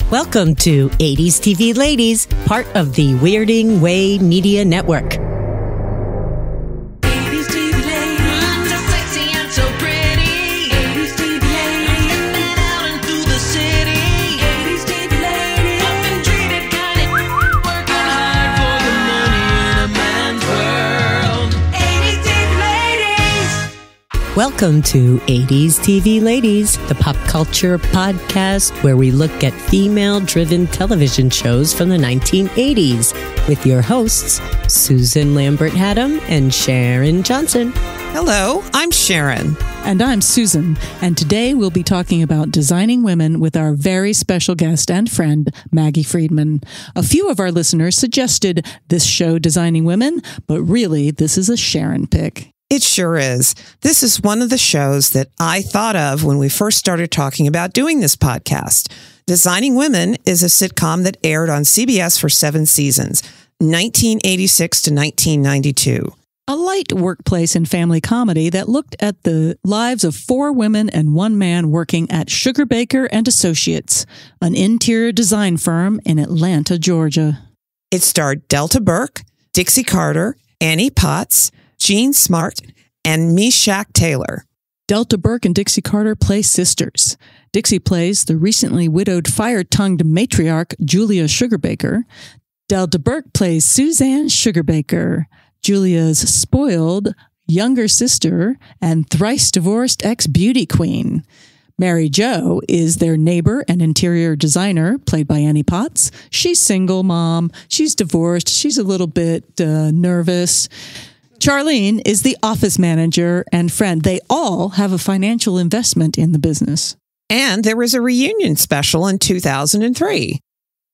Welcome to 80s TV Ladies, part of the Weirding Way Media Network. Welcome to 80s TV Ladies, the pop culture podcast where we look at female-driven television shows from the 1980s with your hosts, Susan Lambert-Haddam and Sharon Johnson. Hello, I'm Sharon. And I'm Susan. And today we'll be talking about designing women with our very special guest and friend, Maggie Friedman. A few of our listeners suggested this show, Designing Women, but really, this is a Sharon pick. It sure is. This is one of the shows that I thought of when we first started talking about doing this podcast. Designing Women is a sitcom that aired on CBS for 7 seasons, 1986 to 1992. A light workplace and family comedy that looked at the lives of 4 women and 1 man working at Sugarbaker and Associates, an interior design firm in Atlanta, Georgia. It starred Delta Burke, Dixie Carter, Annie Potts, Jean Smart, and Meshach Taylor. Delta Burke and Dixie Carter play sisters. Dixie plays the recently widowed fire-tongued matriarch Julia Sugarbaker. Delta Burke plays Suzanne Sugarbaker, Julia's spoiled younger sister and thrice-divorced ex-beauty queen. Mary Jo is their neighbor and interior designer, played by Annie Potts. She's single mom. She's divorced. She's a little bit nervous. Charlene is the office manager and friend. They all have a financial investment in the business. And there was a reunion special in 2003.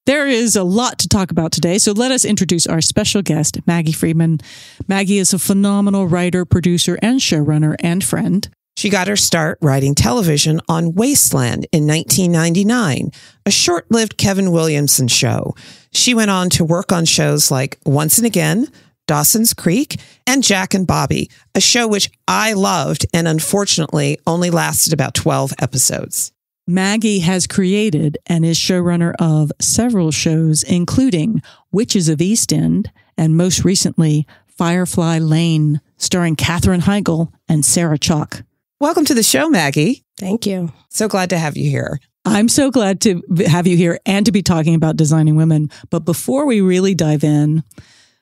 There is a lot to talk about today, so let us introduce our special guest, Maggie Friedman. Maggie is a phenomenal writer, producer, and showrunner and friend. She got her start writing television on Wasteland in 1999, a short-lived Kevin Williamson show. She went on to work on shows like Once and Again, Dawson's Creek, and Jack and Bobby, a show which I loved and unfortunately only lasted about 12 episodes. Maggie has created and is showrunner of several shows, including Witches of East End and most recently Firefly Lane, starring Katherine Heigl and Sarah Chalk. Welcome to the show, Maggie. Thank you. So glad to have you here. I'm so glad to have you here and to be talking about designing women. But before we really dive in,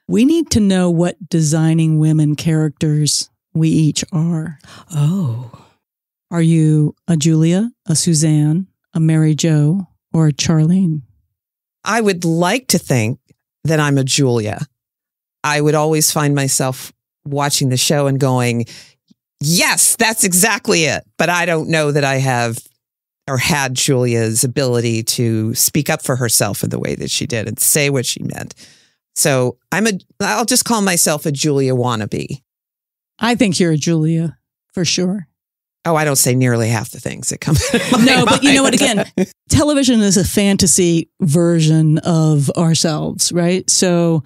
we need to know what designing women characters we each are. Oh. Are you a Julia, a Suzanne, a Mary Jo, or a Charlene? I would like to think that I'm a Julia. I would always find myself watching the show and going, yes, that's exactly it. But I don't know that I have or had Julia's ability to speak up for herself in the way that she did and say what she meant. So I'll just call myself a Julia wannabe. I think you're a Julia, for sure. Oh, I don't say nearly half the things that come to my No, but you know what? mind. Again, television is a fantasy version of ourselves, right? So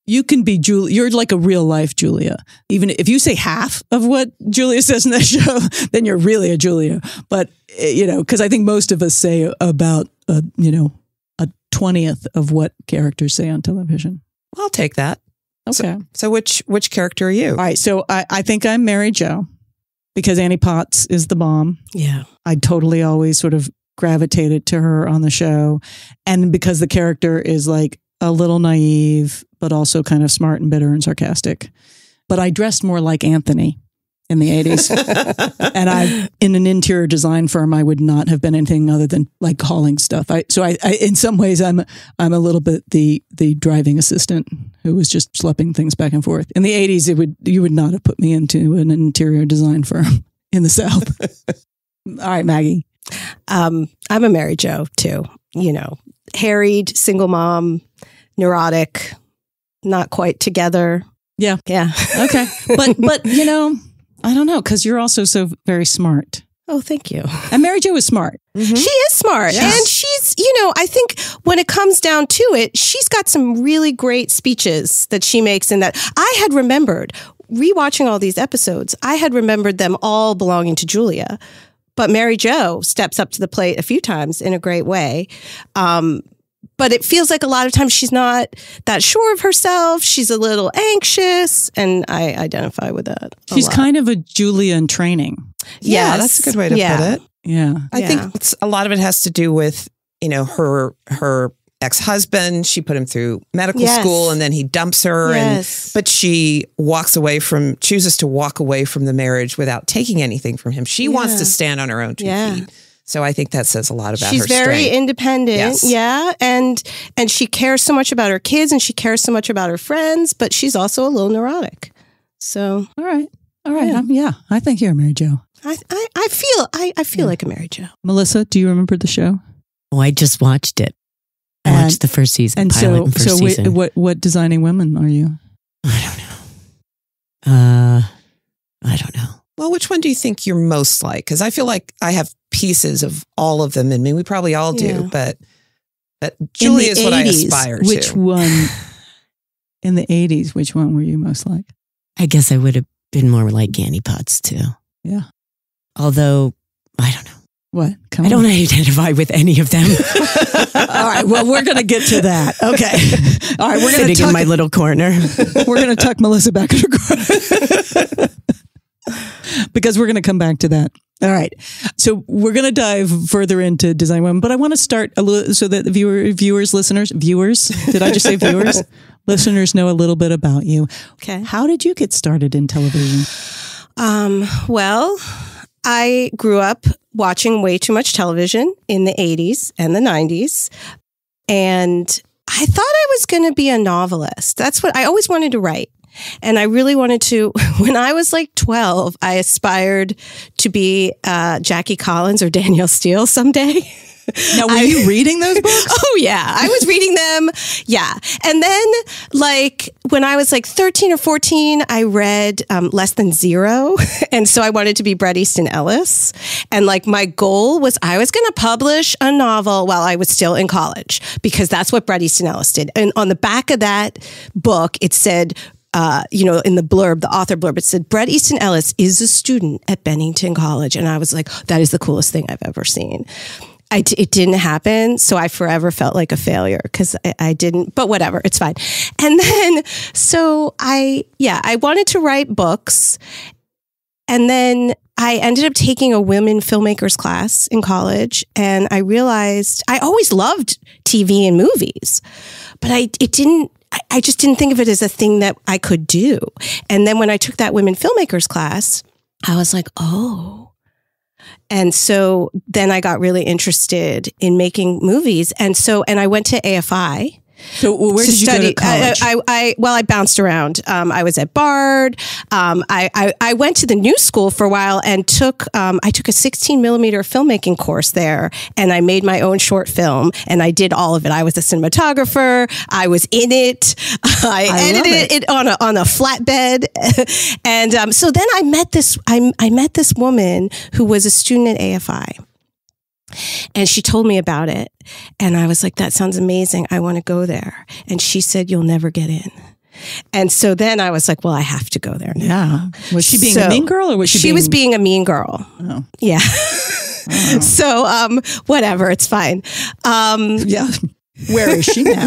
you can be Julia. You're like a real life Julia. Even if you say half of what Julia says in that show, then you're really a Julia. But, because I think most of us say about, a 20th of what characters say on television. I'll take that. Okay. So which character are you? All right. So I think I'm Mary Jo because Annie Potts is the bomb. Yeah. I totally always sort of gravitated to her on the show. And because the character is like a little naive, but also kind of smart and bitter and sarcastic. But I dressed more like Anthony in the 80s. And in an interior design firm, I would not have been anything other than like hauling stuff. So in some ways, I'm a little bit the driving assistant who was just schlepping things back and forth. In the 80s, you would not have put me into an interior design firm in the South. All right, Maggie. I'm a Mary Jo too. Harried, single mom, neurotic, not quite together. Yeah. Yeah. Okay. But I don't know, because you're also so very smart. Oh, thank you. And Mary Jo is smart. Mm-hmm. She is smart. Yes. And she's, I think when it comes down to it, she's got some really great speeches that she makes in that. I had remembered, rewatching all these episodes, I had remembered them all belonging to Julia. But Mary Jo steps up to the plate a few times in a great way. But it feels like a lot of times she's not that sure of herself. She's a little anxious, and I identify with that. She's kind of a Julia in training. Yeah, that's a good way to put it. Yeah. I think a lot of it has to do with, her ex-husband. She put him through medical school, and then he dumps her. But she chooses to walk away from the marriage without taking anything from him. She wants to stand on her own 2 feet. So I think that says a lot about her She's very strength. independent. Yeah. And she cares so much about her kids, and she cares so much about her friends, but she's also a little neurotic. So. All right. I think you're Mary Jo. I feel like a Mary Jo. Melissa, do you remember the show? Oh, I just watched it. I watched the first season. And pilot and first season. What Designing Women are you? I don't know. I don't know. Well, which one do you think you're most like? Because I feel like I have pieces of all of them in me. We probably all do, but Julia is what I aspire to. Which one in the 80s? Which one were you most like? I guess I would have been more like Annie Potts too. Yeah. Although I don't know. What? I don't identify with any of them. All right. Well, we're going to get to that. Okay. All right. We're going to sitting in my little corner. We're going to tuck Melissa back in her corner because we're going to come back to that. All right. So we're going to dive further into Design Women, but I want to start a little so that the listeners, did I just say viewers? Listeners know a little bit about you. Okay. How did you get started in television? Well, I grew up watching way too much television in the 80s and the 90s. And I thought I was going to be a novelist. That's what I always wanted to write. And I really wanted to, when I was like 12, I aspired to be Jackie Collins or Danielle Steele someday. Now, were you reading those books? Oh, yeah. I was reading them. Yeah. And then, like, when I was like 13 or 14, I read Less Than Zero. And so I wanted to be Bret Easton Ellis. And, like, my goal was I was going to publish a novel while I was still in college, because that's what Bret Easton Ellis did. And on the back of that book, it said, in the blurb, the author blurb, it said, Bret Easton Ellis is a student at Bennington College. And I was like, that is the coolest thing I've ever seen. It didn't happen. So I forever felt like a failure because I didn't, but whatever, it's fine. And then, so I wanted to write books. And then I ended up taking a women filmmakers class in college. And I realized I always loved TV and movies, but I just didn't think of it as a thing that I could do. And then when I took that women filmmakers class, I was like, oh. And so then I got really interested in making movies. And I went to AFI. So where did you go to college? I bounced around. I was at Bard. I went to the New School for a while and took a 16 millimeter filmmaking course there, and I made my own short film, and I did all of it. I was a cinematographer. I was in it. I edited it on a flatbed, and so then I met this woman who was a student at AFI. And she told me about it. And I was like, that sounds amazing. I want to go there. And she said, you'll never get in. And so then I was like, well, I have to go there now. Yeah. Was she being a mean girl, or was she was being a mean girl. Oh. Yeah. Oh. So, whatever, it's fine. Yeah. Where is she now?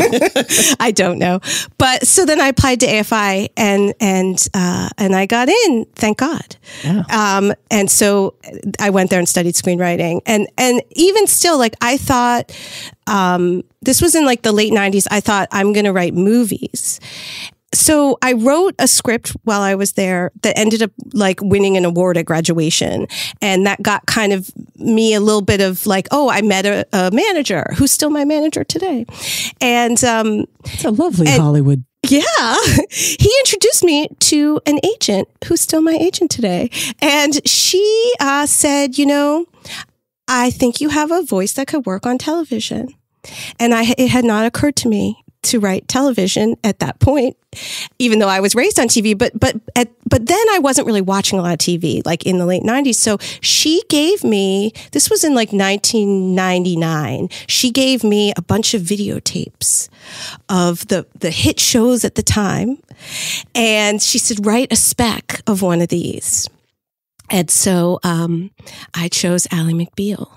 I don't know. But so then I applied to AFI and I got in, thank God. Yeah. And so I went there and studied screenwriting. And even still, like, I thought, this was in like the late 90s. I thought, I'm going to write movies. So I wrote a script while I was there that ended up like winning an award at graduation. And that got kind of me a little bit of like, oh, I met a manager who's still my manager today. And it's a lovely Hollywood. Yeah. He introduced me to an agent who's still my agent today. And she said, I think you have a voice that could work on television. And it had not occurred to me to write television at that point, even though I was raised on TV. But then I wasn't really watching a lot of TV, like in the late 90s. So she gave me, this was in like 1999, she gave me a bunch of videotapes of the hit shows at the time. And she said, write a spec of one of these. And so I chose Ally McBeal.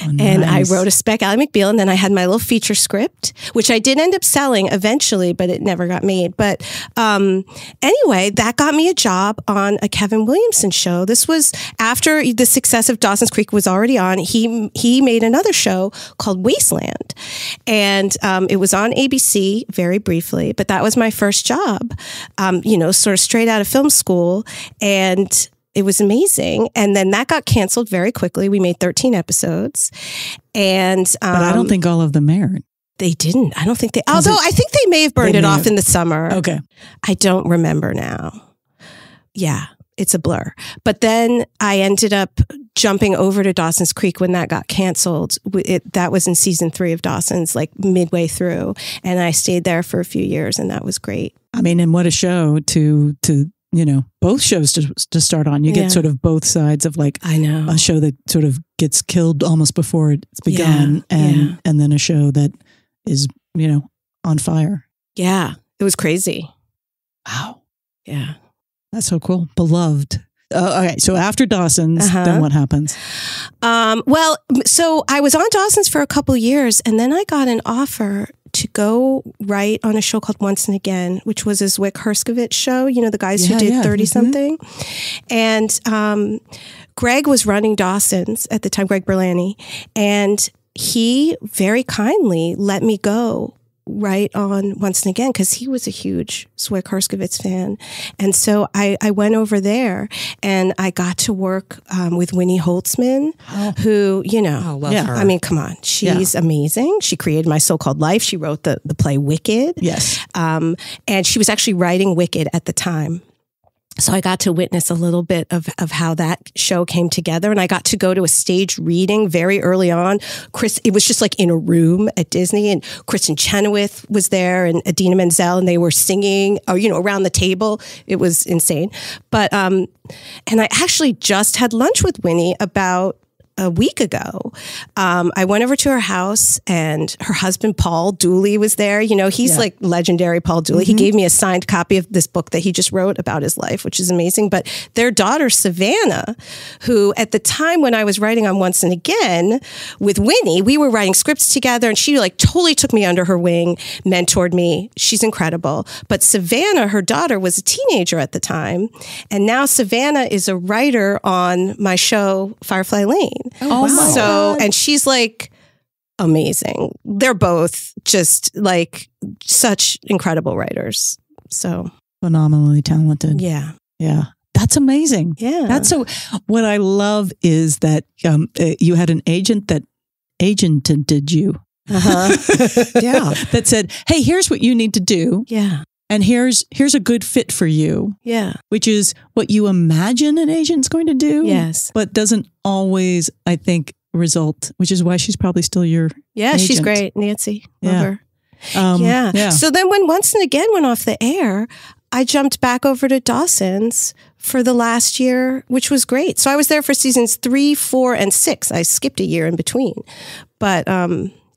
Oh, and I nice. wrote a spec Ally McBeal, and then I had my little feature script, which I did end up selling eventually, but it never got made. But anyway, that got me a job on a Kevin Williamson show. This was after the success of Dawson's Creek was already on. He made another show called Wasteland, and it was on ABC very briefly. But that was my first job, sort of straight out of film school, and it was amazing. And then that got canceled very quickly. We made 13 episodes. And but I don't think all of them aired. They didn't. I don't think they, although I think they may have burned it off in the summer. Okay. I don't remember now. Yeah, it's a blur. But then I ended up jumping over to Dawson's Creek when that got canceled. That was in season 3 of Dawson's, like midway through. And I stayed there for a few years, and that was great. I mean, and what a show to both shows to start on. You get sort of both sides of like I know a show that sort of gets killed almost before it's begun, and then a show that is on fire. Yeah, it was crazy. Wow. Yeah, that's so cool. Beloved. Okay, so after Dawson's, then what happens? Well, so I was on Dawson's for a couple years, and then I got an offer to go write on a show called Once and Again, which was a Zwick Herskovitz show, the guys who did 30-something. And Greg was running Dawson's at the time, Greg Berlanti, and he very kindly let me go right on Once and Again, because he was a huge Zwick Herskovitz fan. And so I went over there, and I got to work with Winnie Holtzman, who, love her. I mean, come on. She's amazing. She created My So-Called Life. She wrote the play Wicked. Yes. And she was actually writing Wicked at the time. So I got to witness a little bit of how that show came together, and I got to go to a staged reading very early on. It was just like in a room at Disney, and Kristen Chenoweth was there, and Idina Menzel, and they were singing, around the table. It was insane. But and I actually just had lunch with Winnie about a week ago. I went over to her house, and her husband, Paul Dooley, was there. He's like legendary Paul Dooley. He gave me a signed copy of this book that he just wrote about his life, which is amazing. But their daughter, Savannah, who at the time when I was writing on Once and Again with Winnie, we were writing scripts together, and she like totally took me under her wing, mentored me. She's incredible. But Savannah, her daughter, was a teenager at the time. And now Savannah is a writer on my show, Firefly Lane. Oh, wow. So, and she's like amazing. They're both just like such incredible writers. So phenomenally talented. Yeah. Yeah. That's amazing. Yeah. That's so, what I love is that you had an agent that agented you. Yeah. That said, hey, here's what you need to do. Yeah. And here's a good fit for you. Yeah. Which is what you imagine an agent's going to do. Yes. But doesn't always, I think, result, which is why she's probably still your agent. She's great. Nancy. Love her. Yeah. So then when Once and Again went off the air, I jumped back over to Dawson's for the last year, which was great. So I was there for seasons 3, 4, and 6. I skipped a year in between. But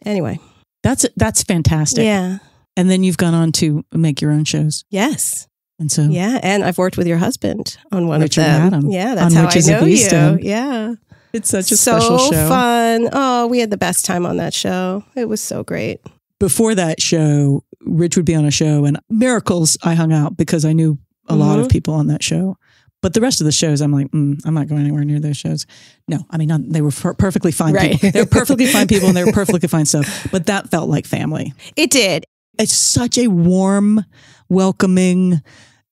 anyway. That's fantastic. Yeah. And then you've gone on to make your own shows. Yes. And so. Yeah. And I've worked with your husband on one Richard of them. Adam, Yeah. That's how I know you. Yeah. It's such a special show. So fun. Oh, we had the best time on that show. It was so great. Before that show, Rich would be on a show, and Miracles, I hung out because I knew a lot of people on that show. But the rest of the shows, I'm like, I'm not going anywhere near those shows. No, I mean, they were perfectly fine people. They were perfectly fine people, and they were perfectly fine stuff. But that felt like family. It did. It's such a warm, welcoming,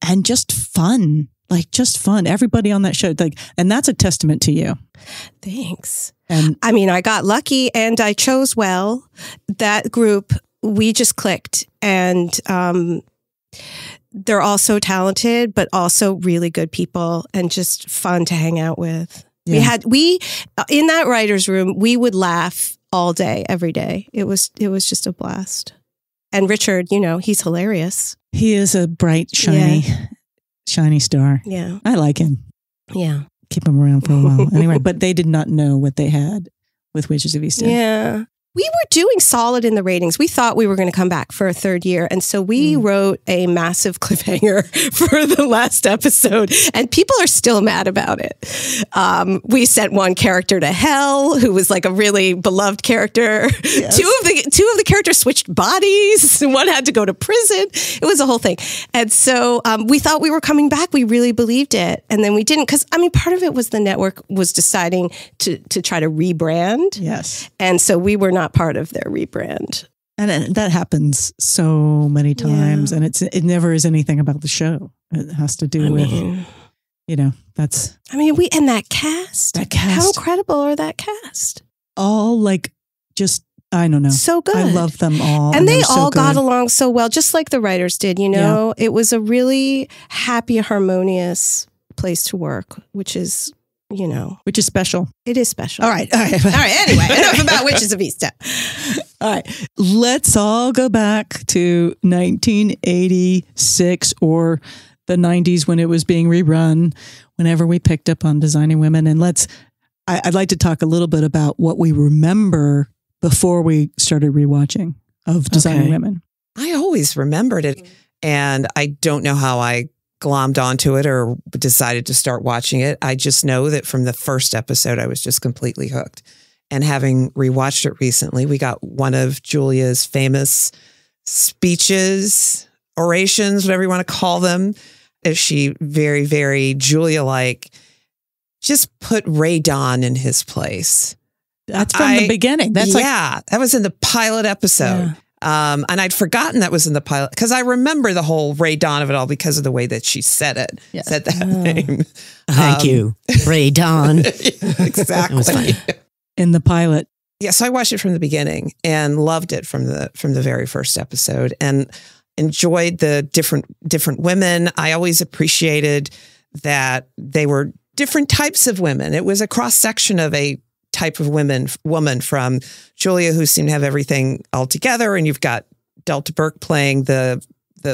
and just fun. Like, just fun. Everybody on that show, and that's a testament to you. Thanks. And I mean, I got lucky, and I chose well. That group, we just clicked, and they're all so talented, but also really good people, and just fun to hang out with. Yeah. We in that writer's room, we would laugh all day, every day. It was just a blast. And Richard, he's hilarious. He is a bright, shiny star. Yeah. I like him. Yeah. Keep him around for a while. Anyway, but they did not know what they had with Witches of East End. Yeah. we were doing solid in the ratings. We thought we were going to come back for a third year. And so we wrote a massive cliffhanger for the last episode, and people are still mad about it. We sent one character to hell who was like a really beloved character. Yes. Two of the characters switched bodies. One had to go to prison. It was a whole thing. And so we thought we were coming back. We really believed it. And then we didn't, because I mean, part of it was the network was deciding to try to rebrand. Yes. And so we were not part of their rebrand. And that happens so many times. And it never is anything about the show. It has to do with, that's. I mean, and that cast. How incredible are that cast? All like just, I don't know. So good. I love them all. And they all got along so well, just like the writers did, Yeah. It was a really happy, harmonious place to work, which is special. It is special. All right. Anyway, enough about Witches of Easttown. All right. Let's all go back to 1986 or the 90s when it was being rerun, whenever we picked up on Designing Women. And I'd like to talk a little bit about what we remember before we started rewatching of Designing Women. I always remembered it. And I don't know how I glommed onto it or decided to start watching it. I just know that from the first episode, I was just completely hooked. And having rewatched it recently, we got one of Julia's famous speeches, orations, whatever you want to call them, as she very, very Julia-like just put Ray Don in his place. That's from the beginning. That was in the pilot episode. Yeah. And I'd forgotten that was in the pilot because I remember the whole Ray Don of it all because of the way that she said it. Yes. Said that name. Thank you, Ray Don. Exactly. That was funny. In the pilot. Yeah, so I watched it from the beginning and loved it from the very first episode and enjoyed the different women. I always appreciated that they were different types of women. It was a cross section of a type of woman from Julia, who seemed to have everything all together, and you've got Delta Burke playing the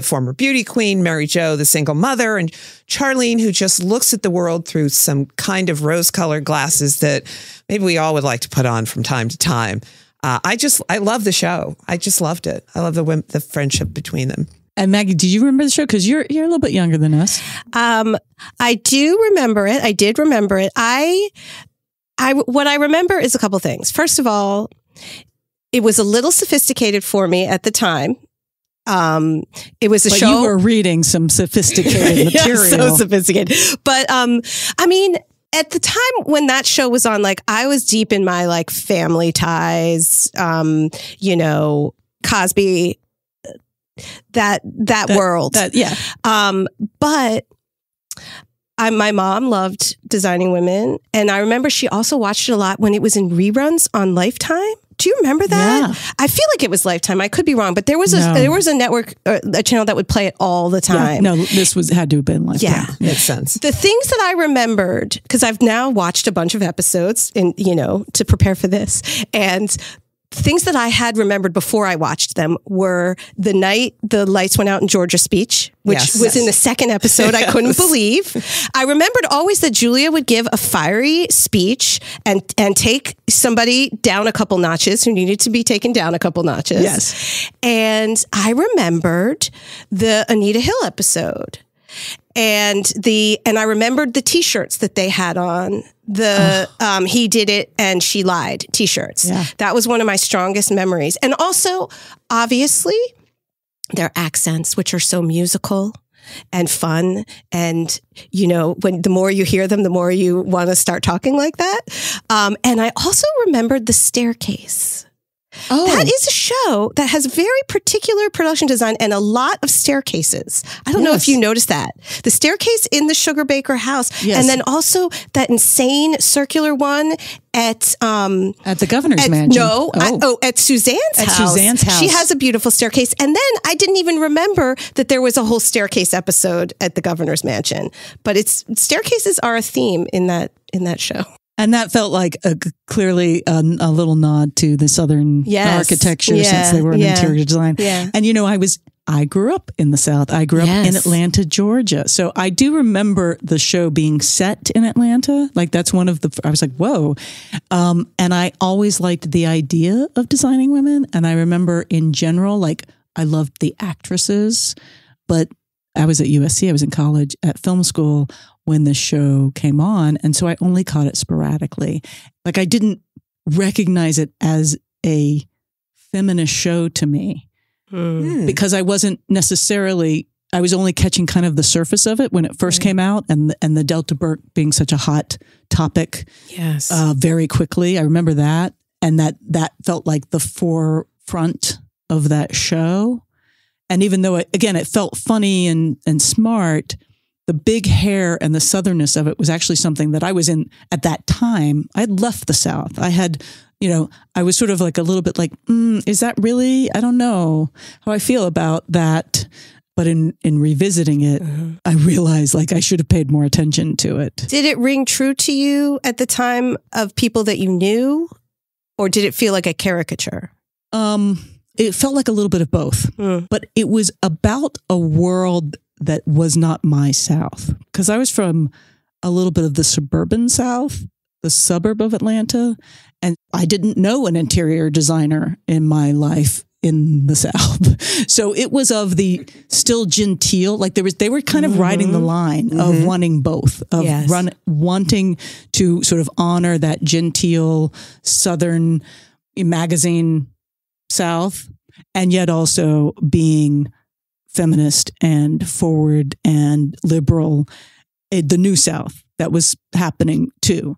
former beauty queen, Mary Jo, the single mother, and Charlene, who just looks at the world through some kind of rose-colored glasses that maybe we all would like to put on from time to time. I love the show. I just loved it. I love the friendship between them. And Maggie, do you remember the show? Because you're a little bit younger than us. I do remember it. I did remember it. What I remember is a couple things. First of all, it was a little sophisticated for me at the time. It was a show. You were reading some sophisticated material. Yeah, so sophisticated. But I mean, at the time when that show was on, like I was deep in my like Family Ties, Cosby, that world. But my mom loved Designing Women, and I remember she also watched it a lot when it was in reruns on Lifetime. Do you remember that? Yeah. I feel like it was Lifetime. I could be wrong, but there was a network, a channel that would play it all the time. Yeah, no, this had to have been Lifetime. Yeah, makes sense. The things that I remembered, because I've now watched a bunch of episodes, to prepare for this, and things that I had remembered before I watched them were the night the lights went out in Georgia speech, which was in the second episode. I couldn't believe. I remembered always that Julia would give a fiery speech and take somebody down a couple notches who needed to be taken down a couple notches. Yes. And I remembered the Anita Hill episode. And I remembered the T-shirts that they had on. He did it and she lied T-shirts. Yeah. That was one of my strongest memories. And also, obviously, their accents, which are so musical and fun. And, when the more you hear them, the more you want to start talking like that. And I also remembered The Staircase. Oh. That is a show that has very particular production design and a lot of staircases. I don't know if you noticed that. The staircase in the Sugarbaker house. Yes. And then also that insane circular one at the governor's mansion. No, at Suzanne's house. At Suzanne's house. She has a beautiful staircase. And then I didn't even remember that there was a whole staircase episode at the governor's mansion. But staircases are a theme in that show. And that felt like clearly a little nod to the Southern architecture since they were in interior design. Yeah. And, I was I grew up in the South. I grew up in Atlanta, Georgia. So I do remember the show being set in Atlanta. Like that's one of the, I was like, whoa. And I always liked the idea of designing women. And I remember in general, like I loved the actresses, but I was at USC. I was in college at film school when the show came on. And so I only caught it sporadically. Like I didn't recognize it as a feminist show to me. Because I wasn't necessarily, I was only catching kind of the surface of it when it first came out, and the Delta Burke being such a hot topic very quickly. I remember that. And that felt like the forefront of that show. And even though, it felt funny and smart, the big hair and the southernness of it was actually something that I was in at that time. I'd left the South. I had, I was sort of like a little bit like, is that really? I don't know how I feel about that. But in revisiting it, I realized like I should have paid more attention to it. Did it ring true to you at the time of people that you knew? Or did it feel like a caricature? It felt like a little bit of both. But it was about a world that was not my South. Because I was from a little bit of the suburban South, the suburb of Atlanta. And I didn't know an interior designer in my life in the South. So it was of the still genteel, like they were kind of riding the line of wanting both, of wanting to sort of honor that genteel Southern magazine South, and yet also being feminist and forward and liberal, the new South that was happening too.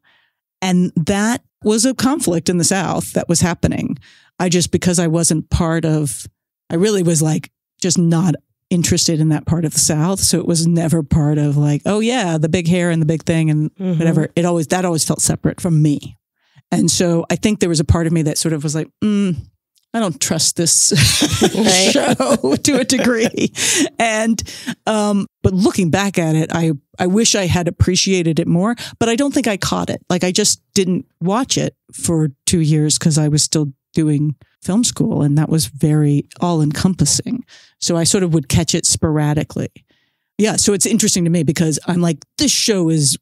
And that was a conflict in the South that was happening. Because I wasn't I really was like just not interested in that part of the South. So it was never part of like, oh yeah, the big hair and the big thing and whatever. That always felt separate from me. And so I think there was a part of me that sort of was like, I don't trust this show to a degree. And, but looking back at it, I wish I had appreciated it more, but I don't think I caught it. Like I just didn't watch it for 2 years because I was still doing film school, and that was very all encompassing. So I sort of would catch it sporadically. Yeah. So it's interesting to me because I'm like, this show is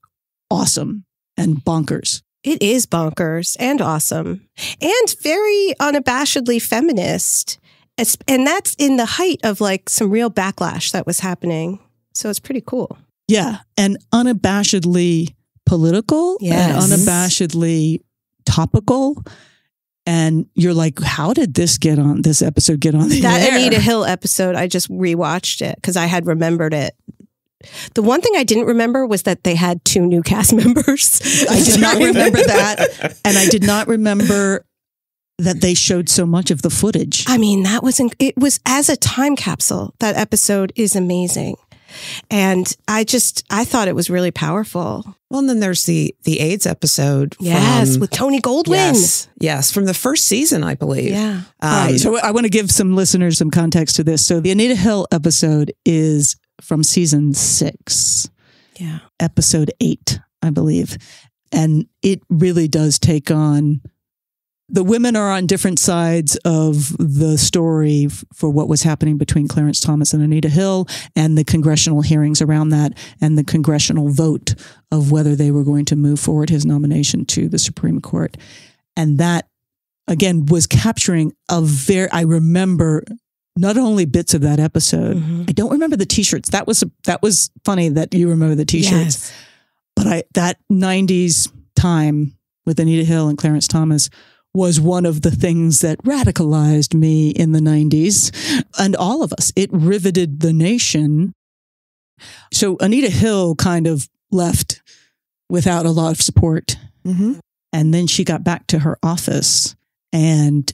awesome and bonkers. It is bonkers and awesome and very unabashedly feminist. And that's in the height of like some real backlash that was happening. So it's pretty cool. Yeah. And unabashedly political and unabashedly topical. And you're like, how did this episode get on the air? That Anita Hill episode, I just rewatched it because I had remembered it. The one thing I didn't remember was that they had 2 new cast members. I did not remember that. And I did not remember that they showed so much of the footage. I mean, it was as a time capsule. That episode is amazing. And I thought it was really powerful. Well, and then there's the AIDS episode. Yes, with Tony Goldwyn. Yes, from the first season, I believe. Yeah. All right, so I want to give some listeners some context to this. So the Anita Hill episode is from season 6. Yeah. Episode 8, I believe. And it really does take on, the women are on different sides of the story for what was happening between Clarence Thomas and Anita Hill, and the congressional hearings around that, and the congressional vote of whether they were going to move forward his nomination to the Supreme Court. And that, again, was capturing I remember not only bits of that episode, I don't remember the t-shirts. That was funny that you remember the t-shirts. Yes. But that 90s time with Anita Hill and Clarence Thomas was one of the things that radicalized me in the 90s, and all of us. It riveted the nation. So Anita Hill kind of left without a lot of support. And then she got back to her office, and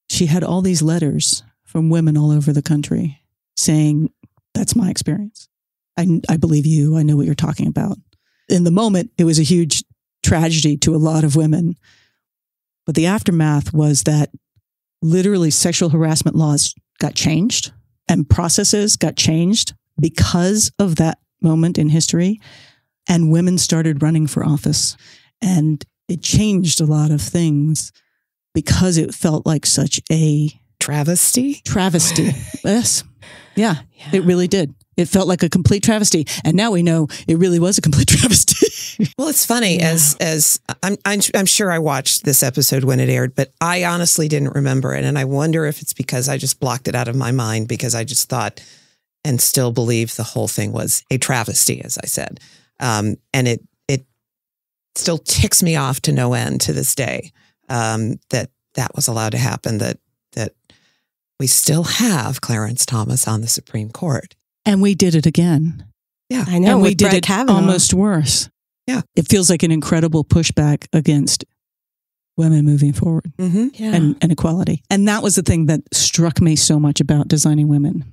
she had all these letters from women all over the country saying, that's my experience. I believe you. I know what you're talking about. In the moment, it was a huge tragedy to a lot of women. But the aftermath was that literally sexual harassment laws got changed and processes got changed because of that moment in history. And women started running for office. And it changed a lot of things because it felt like such a Travesty? Travesty. Yes. Yeah, it really did. It felt like a complete travesty. And now we know it really was a complete travesty. Well, it's funny as I'm sure I watched this episode when it aired, but I honestly didn't remember it. And I wonder if it's because I just blocked it out of my mind because I just thought and still believe the whole thing was a travesty, as I said. And it still ticks me off to no end to this day that was allowed to happen, that we still have Clarence Thomas on the Supreme Court. And we did it again. Yeah. I know. And we did Brett it Kavanaugh. almost worse. Yeah. It feels like an incredible pushback against women moving forward and equality. And that was the thing that struck me so much about Designing Women.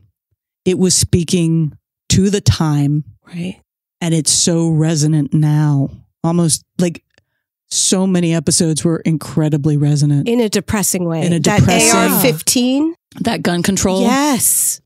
It was speaking to the time. Right. And it's so resonant now. Almost like so many episodes were incredibly resonant. In a depressing way. In a that depressing- AR-15. That gun control. Yes.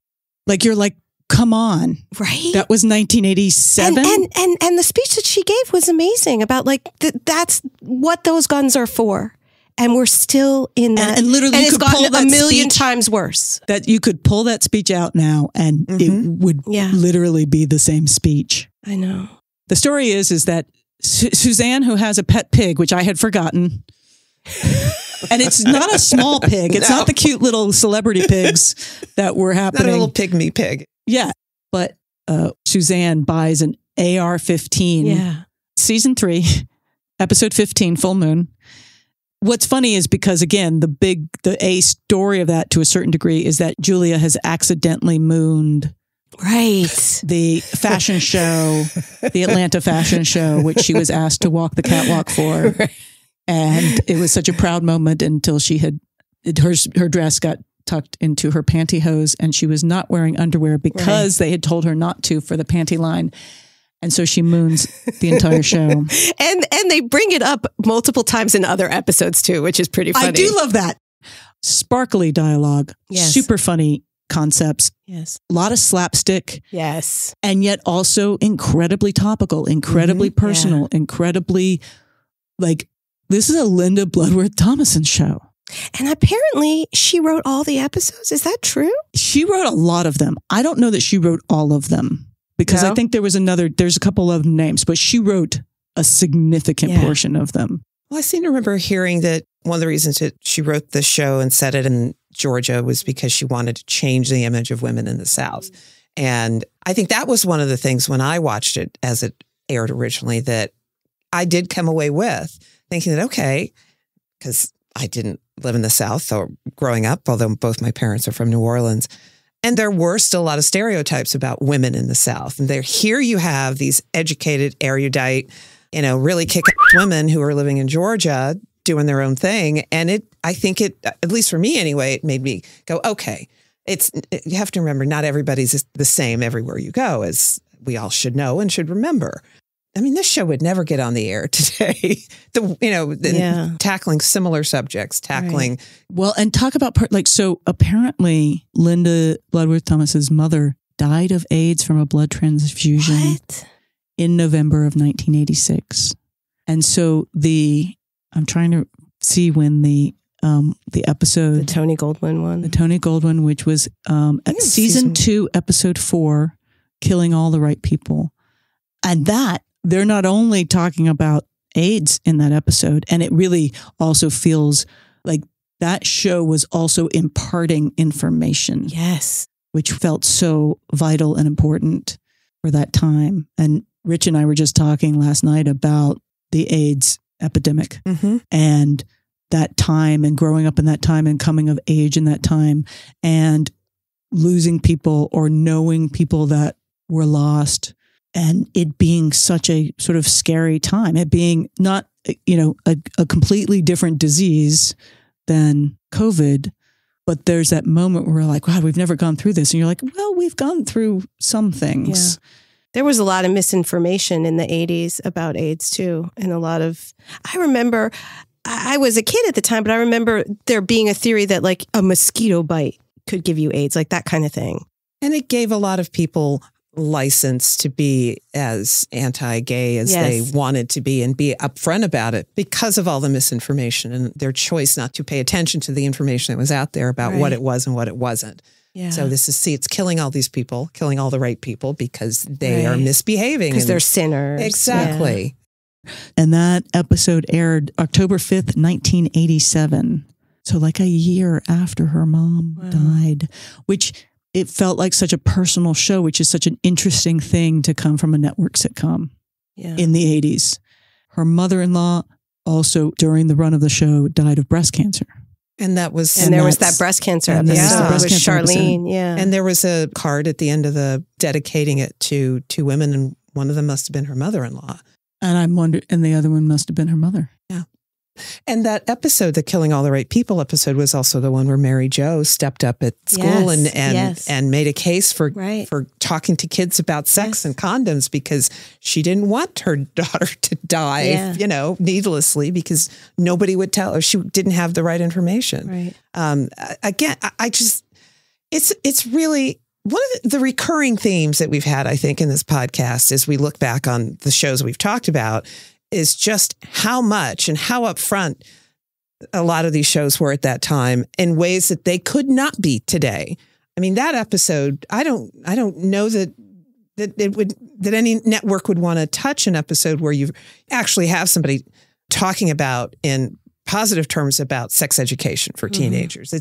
Like you're like, come on. Right. That was 1987. And the speech that she gave was amazing about like, that's what those guns are for. And we're still in that. And literally, and you it's could pull gotten that a million speech- times worse. that you could pull that speech out now and it would literally be the same speech. I know. The story is that Suzanne, who has a pet pig, which I had forgotten, and it's not a small pig. It's not the cute little celebrity pigs that were happening. Not a little pygmy pig. Yeah. But Suzanne buys an AR-15. Yeah. Season 3, episode 15, Full Moon. What's funny is because, again, the story of that to a certain degree is that Julia has accidentally mooned the fashion show, the Atlanta fashion show, which she was asked to walk the catwalk for. Right. And it was such a proud moment until she had, her dress got tucked into her pantyhose and she was not wearing underwear because they had told her not to for the panty line. And so she moons the entire show. And they bring it up multiple times in other episodes too, which is pretty funny. I do love that. Sparkly dialogue, super funny concepts, a lot of slapstick, and yet also incredibly topical, incredibly personal, incredibly like, this is a Linda Bloodworth-Thomason show. And apparently she wrote all the episodes. Is that true? She wrote a lot of them. I don't know that she wrote all of them because I think there's a couple of names, but she wrote a significant portion of them. Well, I seem to remember hearing that one of the reasons that she wrote the show and set it in Georgia was because she wanted to change the image of women in the South. And I think that was one of the things when I watched it as it aired originally that I did come away with thinking that, okay, because I didn't live in the South or growing up, although both my parents are from New Orleans. And there were still a lot of stereotypes about women in the South. And here you have these educated, erudite, really kick-ass women who are living in Georgia doing their own thing. And I think at least for me anyway, it made me go, okay, you have to remember not everybody's the same everywhere you go, as we all should know and should remember. I mean, this show would never get on the air today. Tackling similar subjects, Well, and talk about so apparently Linda Bloodworth-Thomas's mother died of AIDS from a blood transfusion in November of 1986. And so I'm trying to see when the episode, the Tony Goldwyn, which was at season 2, episode 4, Killing All the Right People. And that they're not only talking about AIDS in that episode, and it really also feels like that show was also imparting information. Yes. Which felt so vital and important for that time. And Rich and I were just talking last night about the AIDS epidemic and that time and growing up in that time and coming of age in that time and losing people or knowing people that were lost. And it being such a sort of scary time, it being not, a completely different disease than COVID. But there's that moment where we're like, God, we've never gone through this. And you're like, well, we've gone through some things. Yeah. There was a lot of misinformation in the 80s about AIDS too. And I remember, I was a kid at the time, but I remember there being a theory that like a mosquito bite could give you AIDS, like that kind of thing. And it gave a lot of people license to be as anti-gay as they wanted to be and be upfront about it because of all the misinformation and their choice not to pay attention to the information that was out there about what it was and what it wasn't. Yeah. So it's killing all these people, killing all the right people because they are misbehaving. Because they're sinners. Exactly. Yeah. And that episode aired October 5th, 1987. So like a year after her mom died, which it felt like such a personal show, which is such an interesting thing to come from a network sitcom in the 80s. Her mother-in-law also, during the run of the show, died of breast cancer. And that was, and there was that breast cancer episode with Charlene. Yeah. And there was a card at the end of dedicating it to two women, and one of them must have been her mother-in-law. And the other one must have been her mother. Yeah. And that episode, the Killing All the Right People episode, was also the one where Mary Jo stepped up at school and made a case for talking to kids about sex and condoms because she didn't want her daughter to die, needlessly because nobody would tell her. She didn't have the right information. Right. Again, it's really one of the recurring themes that we've had, I think, in this podcast as we look back on the shows we've talked about is just how much and how upfront a lot of these shows were at that time in ways that they could not be today. I mean, that episode, I don't know that any network would want to touch an episode where you actually have somebody talking about in positive terms about sex education for teenagers.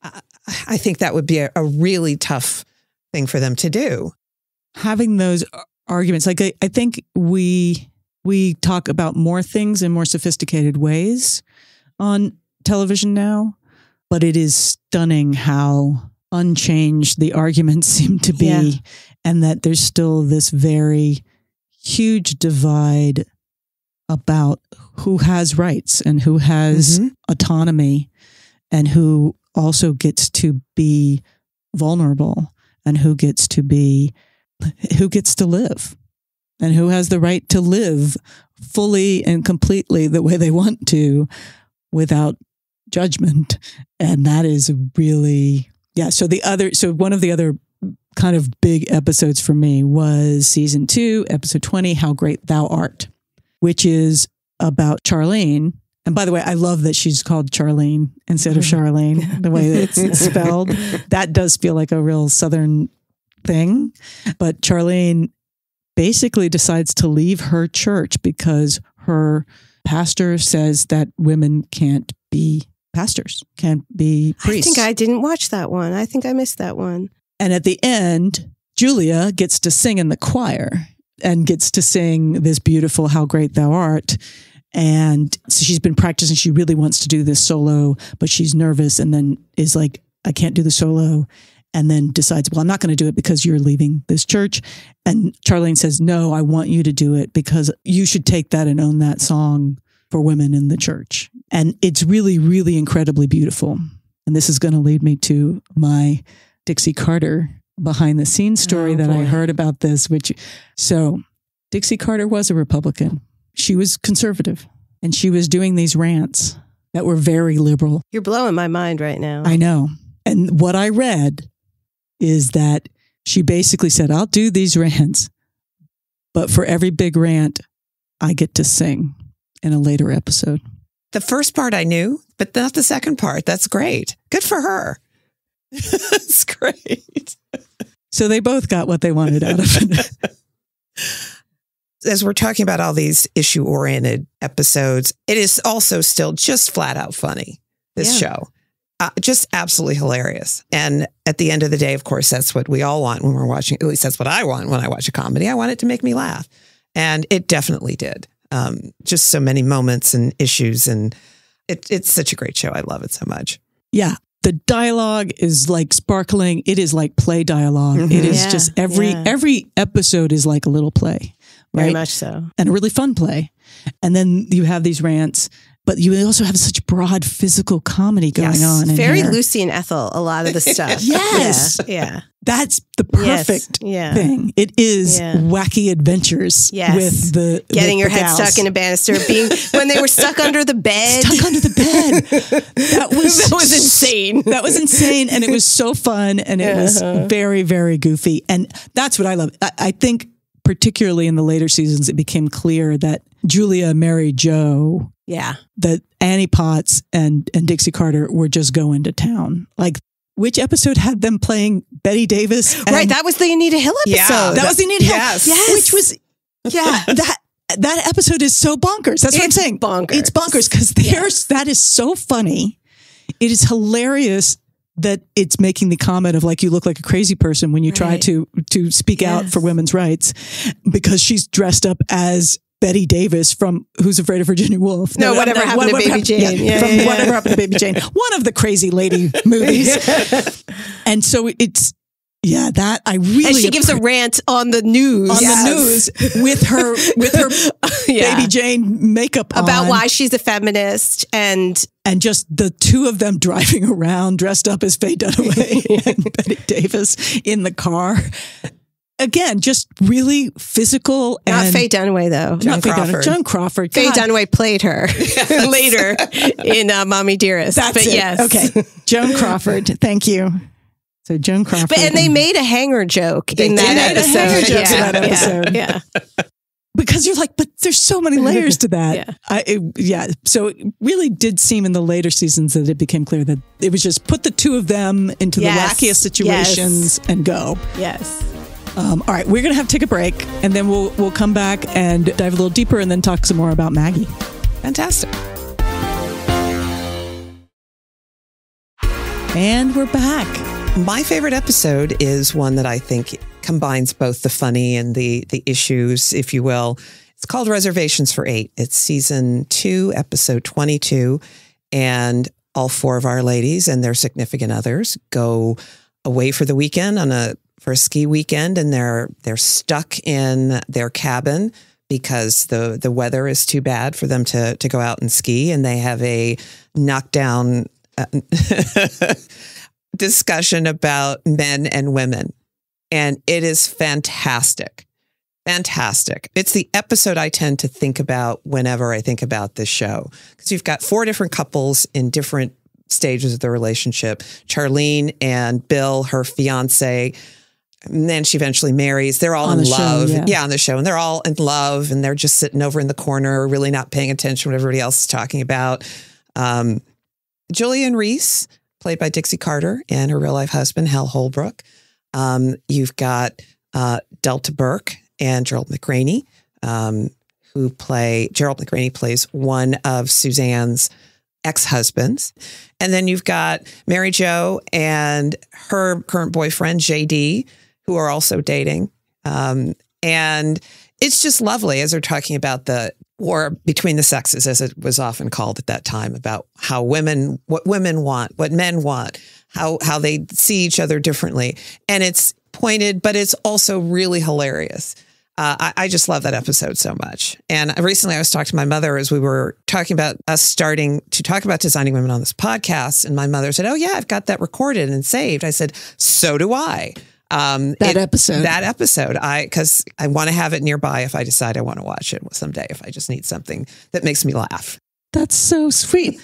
I think that would be a really tough thing for them to do. Having those arguments, like I think we talk about more things in more sophisticated ways on television now, but it is stunning how unchanged the arguments seem to be and that there's still this very huge divide about who has rights and who has autonomy and who also gets to be vulnerable and who gets to live. And who has the right to live fully and completely the way they want to without judgment. And that is really, So one of the other kind of big episodes for me was season 2, episode 20, How Great Thou Art, which is about Charlene. And by the way, I love that she's called Charlene instead of Charlene, the way that it's spelled. That does feel like a real Southern thing. But Charlene basically decides to leave her church because her pastor says that women can't be pastors, can't be priests. I think I didn't watch that one. I think I missed that one. And at the end, Julia gets to sing in the choir and gets to sing this beautiful How Great Thou Art. And so she's been practicing. She really wants to do this solo, but she's nervous and then is like, I can't do the solo. And then decides, well, I'm not going to do it because you're leaving this church. And Charlene says, no, I want you to do it because you should take that and own that song for women in the church. And it's really, really incredibly beautiful. And this is going to lead me to my Dixie Carter behind the scenes story that I heard about this, so Dixie Carter was a Republican. She was conservative and she was doing these rants that were very liberal. You're blowing my mind right now. I know. And what I read is that she basically said, I'll do these rants, but for every big rant, I get to sing in a later episode. The first part I knew, but not the second part. That's great. Good for her. That's great. So they both got what they wanted out of it. As we're talking about all these issue-oriented episodes, it is also still just flat out funny, this show. Just absolutely hilarious. And at the end of the day, of course, that's what we all want when we're watching. At least that's what I want when I watch a comedy. I want it to make me laugh. And it definitely did. Just so many moments and issues. And it's such a great show. I love it so much. Yeah. The dialogue is like sparkling. It is like play dialogue. It is just every episode is like a little play. Right? Very much so. And a really fun play. And then you have these rants but you also have such broad physical comedy going on. In Very here. Lucy and Ethel, a lot of the stuff. Yes. Yeah. That's the perfect thing. It is wacky adventures with the getting your the head gals. stuck in a banister, when they were stuck under the bed. Stuck under the bed. That was insane. That was insane. And it was so fun. And it was very, very goofy. And that's what I love. I think particularly in the later seasons, it became clear that Julia married Joe. Yeah. That Annie Potts and Dixie Carter were just going to town. Like, which episode had them playing Betty Davis? Right. That was the Anita Hill episode. Yeah, that was the Anita Hill. Yes. Which was, that episode is so bonkers. That's what I'm saying. Bonkers. It's bonkers because that is so funny. It is hilarious that it's making the comment of like, you look like a crazy person when you try to speak out for women's rights, because she's dressed up as Betty Davis from Who's Afraid of Virginia Woolf. Whatever Happened to Baby Jane. Whatever Happened to Baby Jane. One of the crazy lady movies. And so it's, that I really. And she gives a rant on the news. On the news with her Baby Jane makeup about on. why she's a feminist and just the two of them driving around dressed up as Faye Dunaway and Betty Davis in the car. Again, just really physical. Not Faye Dunaway, though. Joan Crawford. Faye Dunaway played her later in Mommy Dearest. That's it. Yes. Okay. Joan Crawford. Thank you. So Joan Crawford. And they made a hanger joke in that episode. Yeah. Because you're like, but there's so many layers to that. So it really did seem in the later seasons that it became clear that it was just put the two of them into the wackiest situations and go. Yes. All right, we're going to take a break, and then we'll come back and dive a little deeper and then talk some more about Maggie. Fantastic. And we're back. My favorite episode is one that I think combines both the funny and the issues, if you will. It's called Reservations for 8. It's season 2, episode 22. And all 4 of our ladies and their significant others go away for the weekend for a ski weekend, and they're stuck in their cabin because the weather is too bad for them to go out and ski. And they have a knockdown discussion about men and women. And it is fantastic. Fantastic. It's the episode I tend to think about whenever I think about this show, because you've got 4 different couples in different stages of their relationship. Charlene and Bill, her fiance, and then she eventually marries. They're all in love. On the show. And they're all in love, and they're just sitting over in the corner, really not paying attention to what everybody else is talking about. Julian Reese, played by Dixie Carter, and her real life husband, Hal Holbrook. You've got Delta Burke and Gerald McRaney, Gerald McRaney plays one of Suzanne's ex-husbands. And then you've got Mary Jo and her current boyfriend, JD, who are also dating. And it's just lovely as they're talking about the war between the sexes, as it was often called at that time, about what women want, what men want, how they see each other differently. And it's pointed, but it's also really hilarious. I just love that episode so much. And recently I was talking to my mother as we were talking about us starting to talk about designing women on this podcast. And my mother said, "Oh yeah, I've got that recorded and saved." I said, "So do I." That episode. Because I want to have it nearby if I decide I want to watch it someday, if I just need something that makes me laugh. That's so sweet.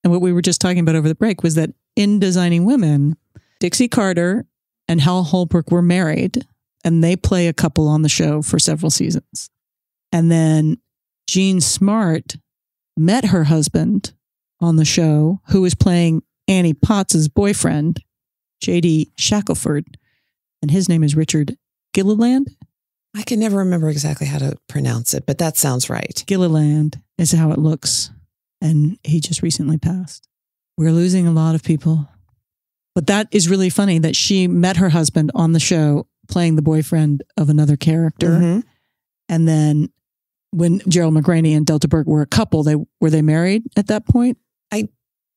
And what we were just talking about over the break was that in Designing Women, Dixie Carter and Hal Holbrook were married, and they play a couple on the show for several seasons. And then Jean Smart met her husband on the show, who was playing Annie Potts' boyfriend, J.D. Shackelford. And his name is Richard Gilliland. I can never remember exactly how to pronounce it, but that sounds right. Gilliland is how it looks. And he just recently passed. We're losing a lot of people. But that is really funny that she met her husband on the show playing the boyfriend of another character. Mm-hmm. And then when Gerald McRaney and Delta Burke were a couple, were they married at that point? I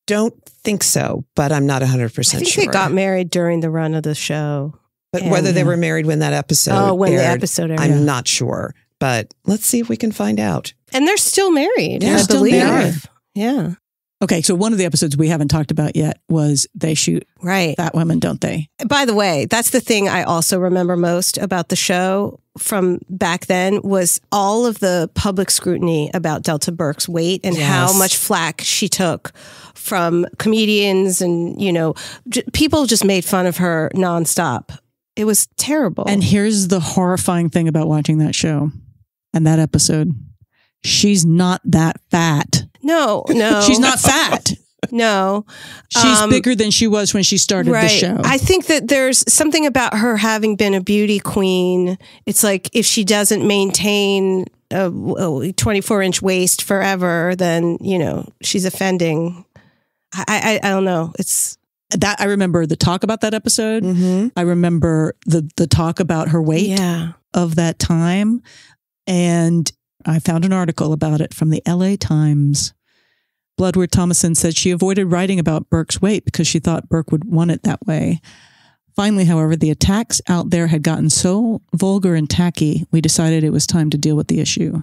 don't think so, but I'm not 100% sure. I think they got married during the run of the show. But whether they were married when that episode aired, the episode aired. I'm not sure. But let's see if we can find out. And they're still married. Yeah, I still believe. married. Yeah. Okay, so one of the episodes we haven't talked about yet was They Shoot Right. Fat Women, Don't They? By the way, that's the thing I also remember most about the show from back then was all of the public scrutiny about Delta Burke's weight and how much flack she took from comedians and, people just made fun of her nonstop. It was terrible. And here's the horrifying thing about watching that show and that episode. She's not that fat. No. She's not fat. No. She's bigger than she was when she started the show. I think that there's something about her having been a beauty queen. It's like if she doesn't maintain a 24-inch waist forever, then, she's offending. I don't know. It's that I remember the talk about that episode. Mm-hmm. I remember the talk about her weight of that time. And I found an article about it from the LA Times. Bloodworth-Thomason said she avoided writing about Burke's weight because she thought Burke would want it that way. Finally, however, the attacks out there had gotten so vulgar and tacky, we decided it was time to deal with the issue.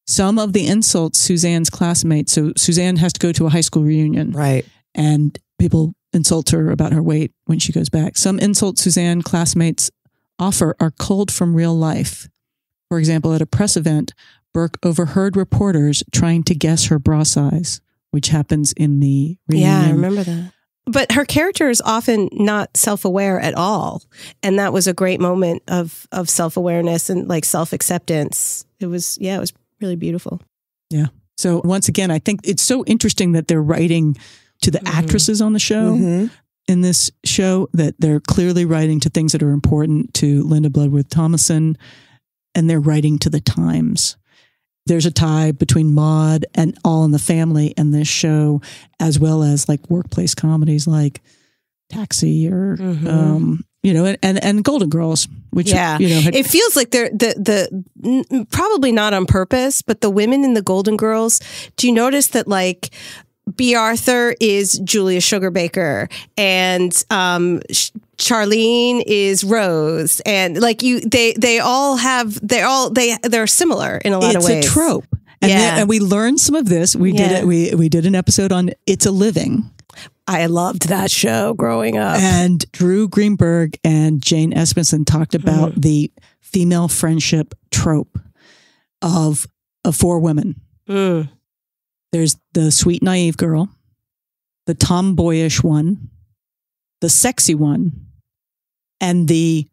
Some of the insults Suzanne's classmates, so Suzanne has to go to a high school reunion. Right. And people insult her about her weight when she goes back. Some insults Suzanne classmates offer are culled from real life. For example, at a press event, Burke overheard reporters trying to guess her bra size, which happens in the reunion. Yeah, I remember that. But her character is often not self-aware at all. And that was a great moment of self-awareness and like self-acceptance. It was really beautiful. Yeah. So once again, I think it's so interesting that they're writing to the actresses on the show in this show, that they're clearly writing to things that are important to Linda Bloodworth-Thomason, and they're writing to the times. There's a tie between Maude and All in the Family and this show, as well as like workplace comedies like Taxi or, and Golden Girls, which, it feels like they're probably not on purpose, but the women in the Golden Girls, do you notice that like B. Arthur is Julia Sugarbaker and Charlene is Rose, and like they're similar in a lot of ways. It's a trope, and we learned some of this. We did it. We did an episode on It's a Living. I loved that show growing up. And Drew Greenberg and Jane Espenson talked about the female friendship trope of four women. There's the sweet, naive girl, the tomboyish one, the sexy one, and the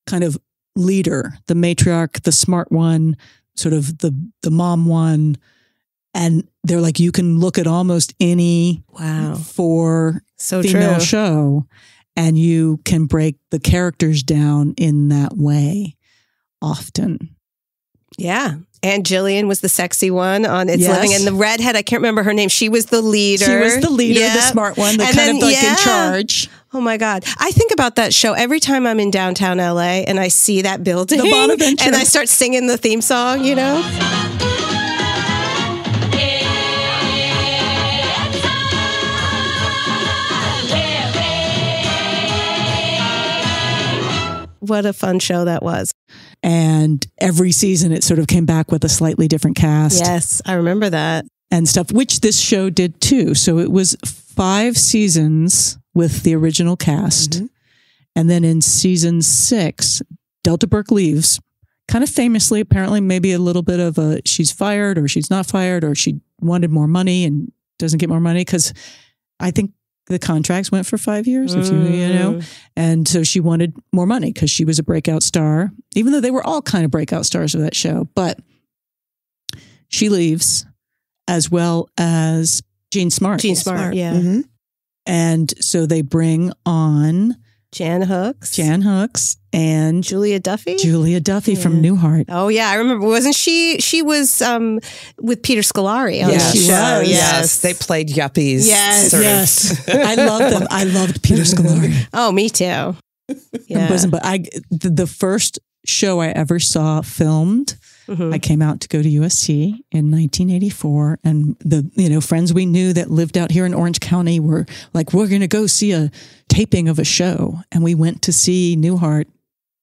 kind of leader, the matriarch, the smart one, sort of the mom one. And they're like, you can look at almost any female show and you can break the characters down in that way often. Yeah. And Jillian was the sexy one on It's Living. And the redhead, I can't remember her name. She was the leader. She was the leader, the smart one, the kind of like in charge. Oh my God. I think about that show every time I'm in downtown LA and I see that building. The Bonaventure. And I start singing the theme song, What a fun show that was. And every season it sort of came back with a slightly different cast. Yes, I remember that. And stuff, which this show did too. So it was 5 seasons with the original cast. And then in season 6, Delta Burke leaves, kind of famously, apparently maybe a little bit of a she's fired or she's not fired or she wanted more money and doesn't get more money because I think the contracts went for 5 years, and so she wanted more money because she was a breakout star, even though they were all kind of breakout stars of that show. But she leaves, as well as Jean Smart. Yeah. And so they bring on Jan Hooks and Julia Duffy from Newhart. Oh yeah, I remember. Wasn't she was with Peter Scolari on that show. Yes, they played yuppies. Yes. I loved them. I loved Peter Scolari. Oh, me too. Yeah. But the first show I ever saw filmed, I came out to go to USC in 1984, and the friends we knew that lived out here in Orange County were like, we're going to go see a taping of a show, and we went to see Newhart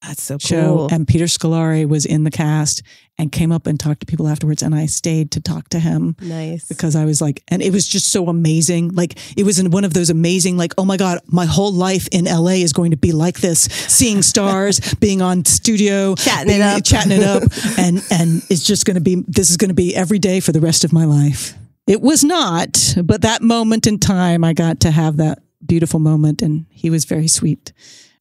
That's so show. cool. And Peter Scolari was in the cast and came up and talked to people afterwards. And I stayed to talk to him. Nice. Because I was like, and it was just so amazing. Like, it was in one of those amazing, like, oh my God, my whole life in LA is going to be like this, seeing stars, being on studio, chatting it up. And it's just going to be, this is going to be every day for the rest of my life. It was not, but that moment in time, I got to have that beautiful moment, and he was very sweet.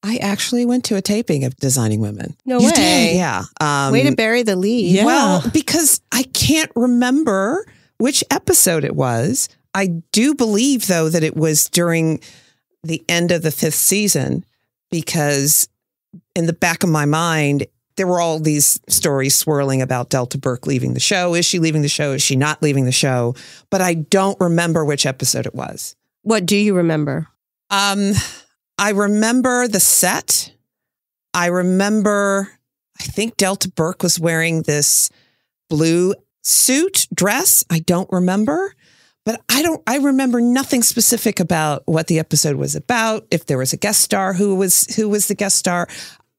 I actually went to a taping of Designing Women. No way. Did? Yeah. Way to bury the lead. Yeah. Well, because I can't remember which episode it was. I do believe, though, that it was during the end of the 5th season, because in the back of my mind, there were all these stories swirling about Delta Burke leaving the show. Is she leaving the show? Is she not leaving the show? But I don't remember which episode it was. What do you remember? I remember the set. I remember, I think Delta Burke was wearing this blue suit dress. I don't remember, but I remember nothing specific about what the episode was about. If there was a guest star, who was the guest star.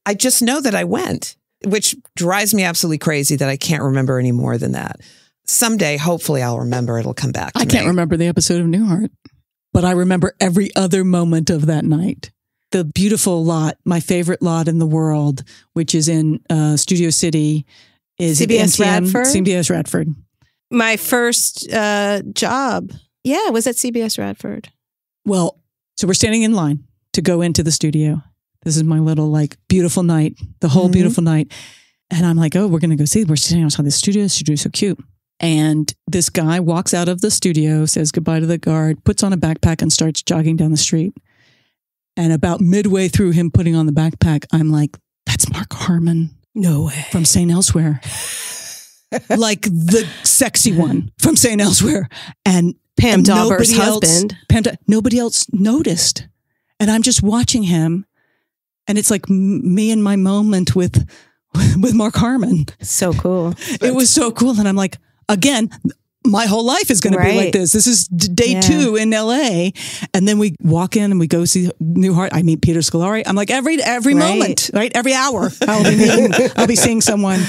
I just know that I went, which drives me absolutely crazy that I can't remember any more than that. Someday, hopefully I'll remember. It'll come back to me. I can't remember the episode of Newhart, but I remember every other moment of that night. The beautiful lot, my favorite lot in the world, which is in Studio City, is CBS Radford? CBS Radford. My first job. Yeah, was at CBS Radford. Well, so we're standing in line to go into the studio. This is my little, like, beautiful night, the whole beautiful night. And I'm like, oh, we're going to go see. We're sitting outside the studio. The studio's so cute. And this guy walks out of the studio, says goodbye to the guard, puts on a backpack and starts jogging down the street. And about midway through him putting on the backpack, I'm like, that's Mark Harmon. No way. From St. Elsewhere. Like the sexy one from St. Elsewhere. And Pam Dauber's husband. Nobody else noticed. And I'm just watching him. And it's like me and my moment with Mark Harmon. So cool. It was so cool. And I'm like, again, my whole life is going to be like this. This is day 2 in LA. And then we walk in and we go see Newhart. I meet Peter Scolari. I'm like, every moment, right? Every hour, I'll be seeing someone.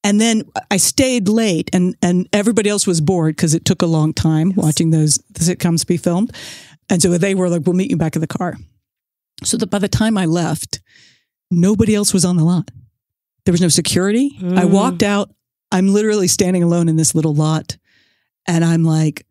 And then I stayed late and everybody else was bored because it took a long time watching the sitcoms be filmed. And so they were like, we'll meet you back in the car. So that by the time I left, nobody else was on the lot. There was no security. I walked out. I'm literally standing alone in this little lot. And I'm like,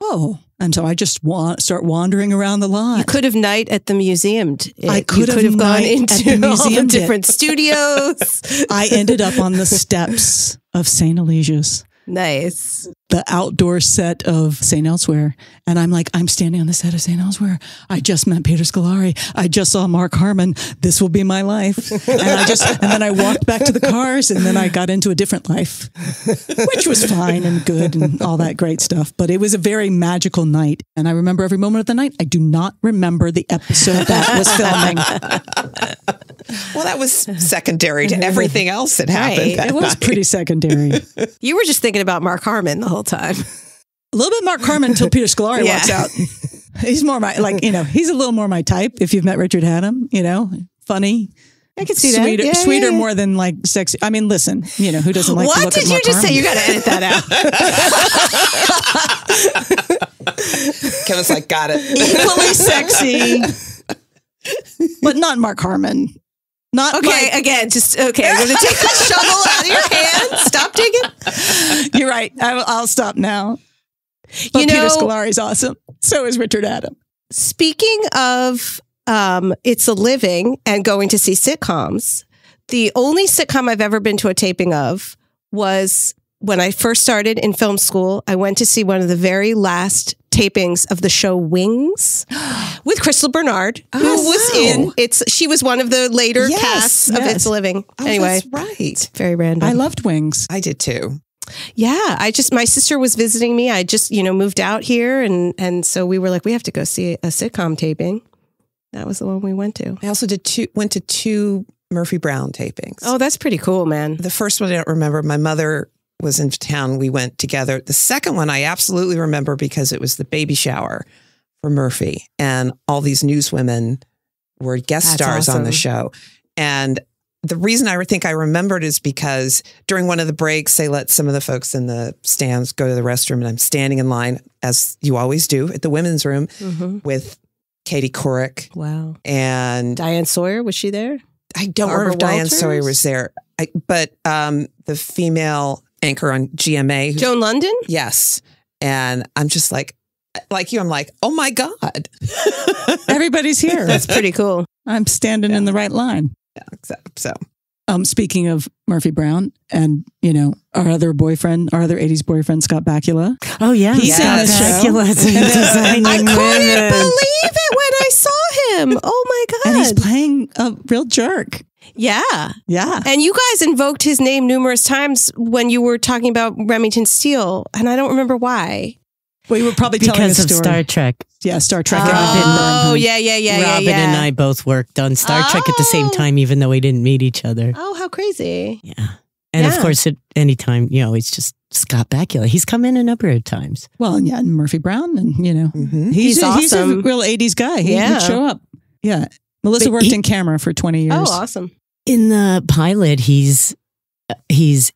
oh. And so I just start wandering around the lot. You could have night at the museum. I could have gone into all the different studios. I ended up on the steps of St. Eligius. Nice. The outdoor set of St. Elsewhere. And I'm like, I'm standing on the set of St. Elsewhere. I just met Peter Scolari. I just saw Mark Harmon. This will be my life. And then I walked back to the cars and then I got into a different life, which was fine and good and all that great stuff. But it was a very magical night. And I remember every moment of the night. I do not remember the episode that was filming. Well, that was secondary to everything else that happened. It was pretty secondary. You were just thinking about Mark Harmon the whole time. A little bit Mark Harmon until Peter Scolari walks out. He's more my, he's a little more my type. If you've met Richard Haddam, funny. I can see sweeter, that. Sweeter more than like sexy. I mean, listen, who doesn't like to look at Mark Harmon? What did you just say? You got to edit that out. Kevin's like, got it. Equally sexy, but not Mark Harmon. Not okay, again, just okay. I'm going to take the shovel out of your hand. Stop digging. You're right. I'll stop now. But Peter Scolari's awesome. So is Richard Haddam. Speaking of It's a Living and going to see sitcoms, the only sitcom I've ever been to a taping of was when I first started in film school. I went to see one of the very last tapings of the show Wings with Crystal Bernard, who was in she was one of the later casts of It's a Living. Anyway, that's right. Very random. I loved Wings. I did too. Yeah, my sister was visiting me. I just, moved out here and so we were like, we have to go see a sitcom taping. That was the one we went to. I also went to 2 Murphy Brown tapings. Oh, that's pretty cool, man. The first one I don't remember. My mother was in town. We went together. The second one I absolutely remember because it was the baby shower for Murphy. And all these newswomen were guest stars on the show. And the reason I think I remembered is because during one of the breaks, they let some of the folks in the stands go to the restroom, and I'm standing in line, as you always do, at the women's room with Katie Couric. Wow. And Diane Sawyer, was she there? I don't remember if Diane Sawyer was there, but the female anchor on GMA. Joan London? Yes. And I'm just like you, I'm like, oh my God. Everybody's here. That's pretty cool. I'm standing in the right line. Yeah, so. Speaking of Murphy Brown and, our other 80s boyfriend, Scott Bakula. Oh, yeah. He's in the show. I couldn't believe it when I saw him. Oh, my God. And he's playing a real jerk. Yeah. Yeah. And you guys invoked his name numerous times when you were talking about Remington Steele, and I don't remember why. Well, you were probably telling because a of story. Star Trek. Yeah, Star Trek. Oh, yeah. Robin and I both worked on Star Trek at the same time, even though we didn't meet each other. Oh, how crazy. Yeah. And of course, at any time, it's just Scott Bakula. He's come in a number of times. Well, and and Murphy Brown, and, He's awesome. He's a real 80s guy. He would show up. Yeah. Melissa worked in camera for 20 years. Oh, awesome. In the pilot, he's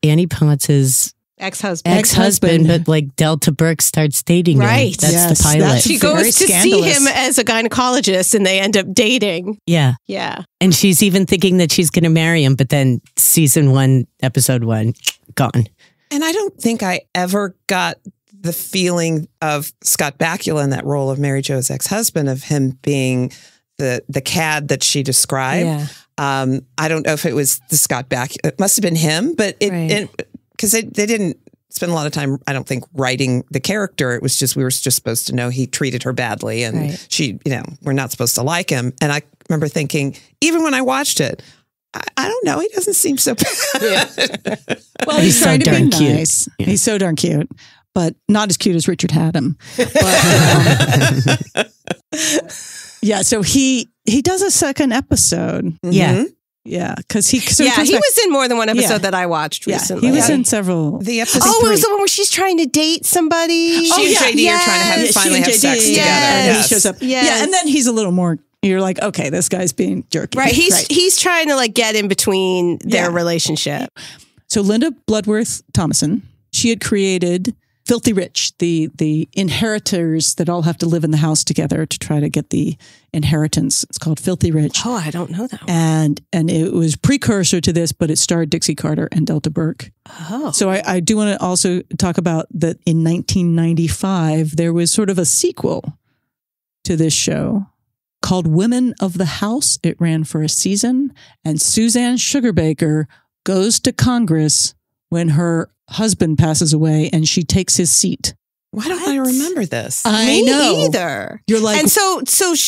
Annie Potts's ex-husband, but like Delta Burke starts dating right. him. That's the pilot. She goes to see him as a gynecologist, and they end up dating. Yeah. Yeah. And she's even thinking that she's going to marry him, but then season 1, episode 1, gone. And I don't think I ever got the feeling of Scott Bakula in that role of Mary Jo's ex-husband, of him being the cad that she described. Yeah. I don't know if it was the Scott Bakula. It must have been him, but because they didn't spend a lot of time, I don't think, writing the character. It was just, we were just supposed to know he treated her badly, and she, we're not supposed to like him. And I remember thinking, even when I watched it, I don't know, he doesn't seem so bad. Well, he's trying to be nice. Yeah. He's so darn cute, but not as cute as Richard Haddam. But, yeah, so he does a second episode. Yeah. Yeah, because he was in more than one episode that I watched recently. He was in several. The episode. Oh, it was the one where she's trying to date somebody. She and JD are trying to finally have sex together. Yes. He shows up. Yes. Yeah, and then he's a little more. You're like, okay, this guy's being jerky. Right. He's trying to get in between their relationship. So Linda Bloodworth-Thomason, she had created Filthy Rich, the inheritors that all have to live in the house together to try to get the inheritance. It's called Filthy Rich. Oh, I don't know that one. And it was precursor to this, but it starred Dixie Carter and Delta Burke. Oh. So I do want to also talk about that in 1995, there was sort of a sequel to this show called Women of the House. It ran for a season, and Suzanne Sugarbaker goes to Congress when her husband passes away, and she takes his seat. Why don't I remember this? I know. Me either. You're like, and so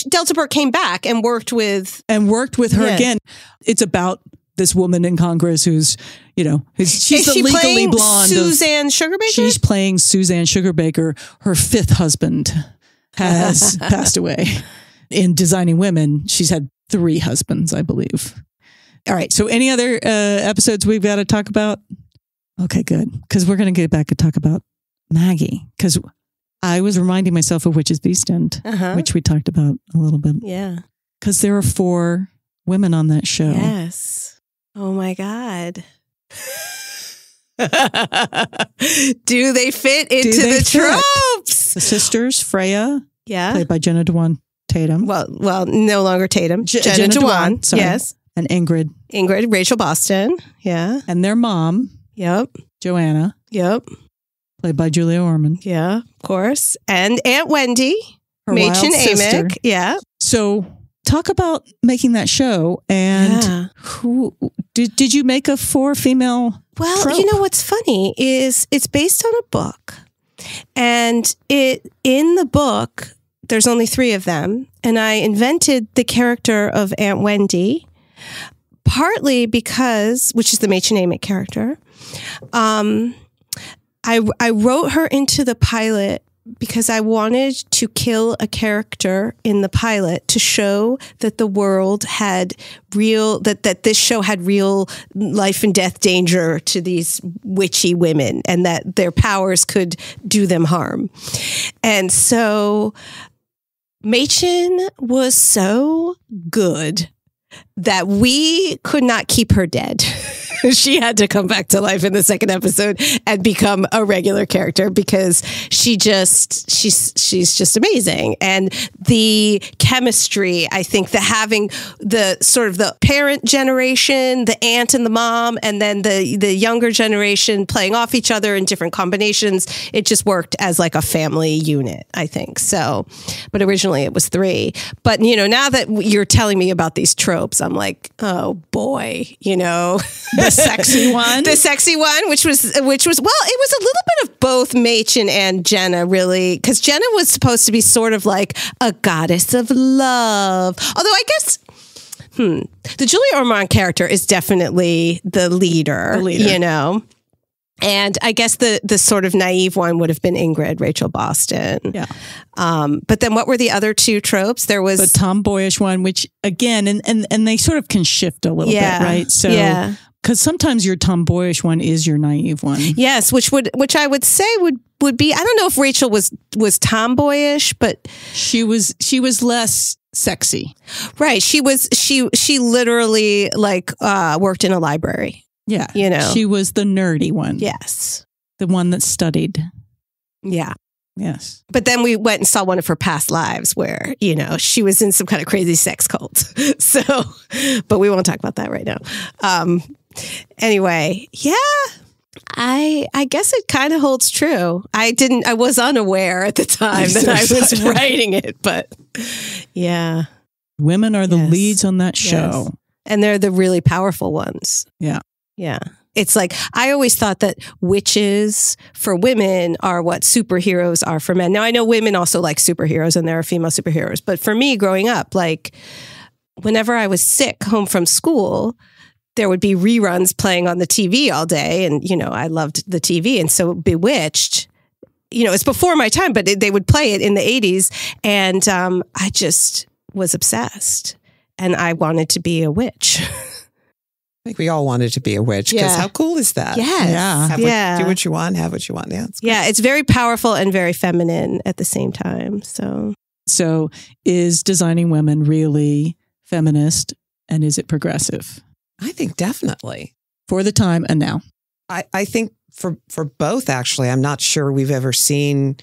Delta Burke came back and worked with her again. It's about this woman in Congress who's, she's the legally blonde. Suzanne Sugarbaker? She's playing Suzanne Sugarbaker. Her fifth husband has passed away. In Designing Women, she's had 3 husbands, I believe. All right. So any other episodes we've got to talk about? Okay, good. Because we're going to get back and talk about Maggie. Because I was reminding myself of Witch's Beast End, which we talked about a little bit. Yeah. Because there are 4 women on that show. Yes. Oh, my God. Do they fit into the tropes? The sisters, Freya, yeah, played by Jenna Dewan Tatum. Well, no longer Tatum. Jenna Dewan, sorry. Yes. And Ingrid, Rachel Boston. Yeah. And their mom. Yep. Joanna. Yep. Played by Julia Ormond. Yeah, of course. And Aunt Wendy. Her Machen wild sister. Amick. Yeah. So talk about making that show. And who did you make a 4 female Well, trope? What's funny is it's based on a book. And in the book, there's only 3 of them. And I invented the character of Aunt Wendy, partly because, which is the Machen Amick character. I wrote her into the pilot because I wanted to kill a character in the pilot to show that the world had that this show had real life and death danger to these witchy women, and that their powers could do them harm. And so Machen was so good that we could not keep her dead. She had to come back to life in the second episode and become a regular character because she's just amazing. And the chemistry, I think that having the sort of the parent generation, the aunt and the mom, and then the younger generation playing off each other in different combinations, it just worked as like a family unit, I think. So, but originally it was 3. But, you know, now that you're telling me about these tropes, I'm like, oh boy, you know. The sexy one. The sexy one, which was well, it was a little bit of both Machen and Jenna, really, because Jenna was supposed to be sort of like a goddess of love. Although I guess the Julia Ormond character is definitely the leader, you know. And I guess the sort of naive one would have been Ingrid, Rachel Boston. Yeah. But then what were the other 2 tropes? There was the tomboyish one, which again, and they sort of can shift a little bit, right? So, because sometimes your tomboyish one is your naive one. Yes, which I would say would be, I don't know if Rachel was tomboyish, but she was less sexy. Right. She literally like worked in a library. Yeah. You know. She was the nerdy one. Yes. The one that studied. Yeah. Yes. But then we went and saw one of her past lives where, you know, she was in some kind of crazy sex cult. So, but we won't talk about that right now. Anyway, yeah, I guess it kind of holds true. I was unaware at the time that I was writing it, but yeah. Women are the leads on that show. Yes. And they're the really powerful ones. Yeah. Yeah. It's like, I always thought that witches for women are what superheroes are for men. Now, I know women also like superheroes and there are female superheroes. But for me growing up, like whenever I was sick home from school, there would be reruns playing on the TV all day. And, you know, I loved the TV. And so Bewitched, you know, it's before my time, but they would play it in the 80s. And I just was obsessed. And I wanted to be a witch. I think we all wanted to be a witch because how cool is that? Yes. Do what you want, have what you want. Yeah, it's very powerful and very feminine at the same time. So is Designing Women really feminist and is it progressive? I think definitely. For the time and now. I think for both, actually. I'm not sure we've ever seen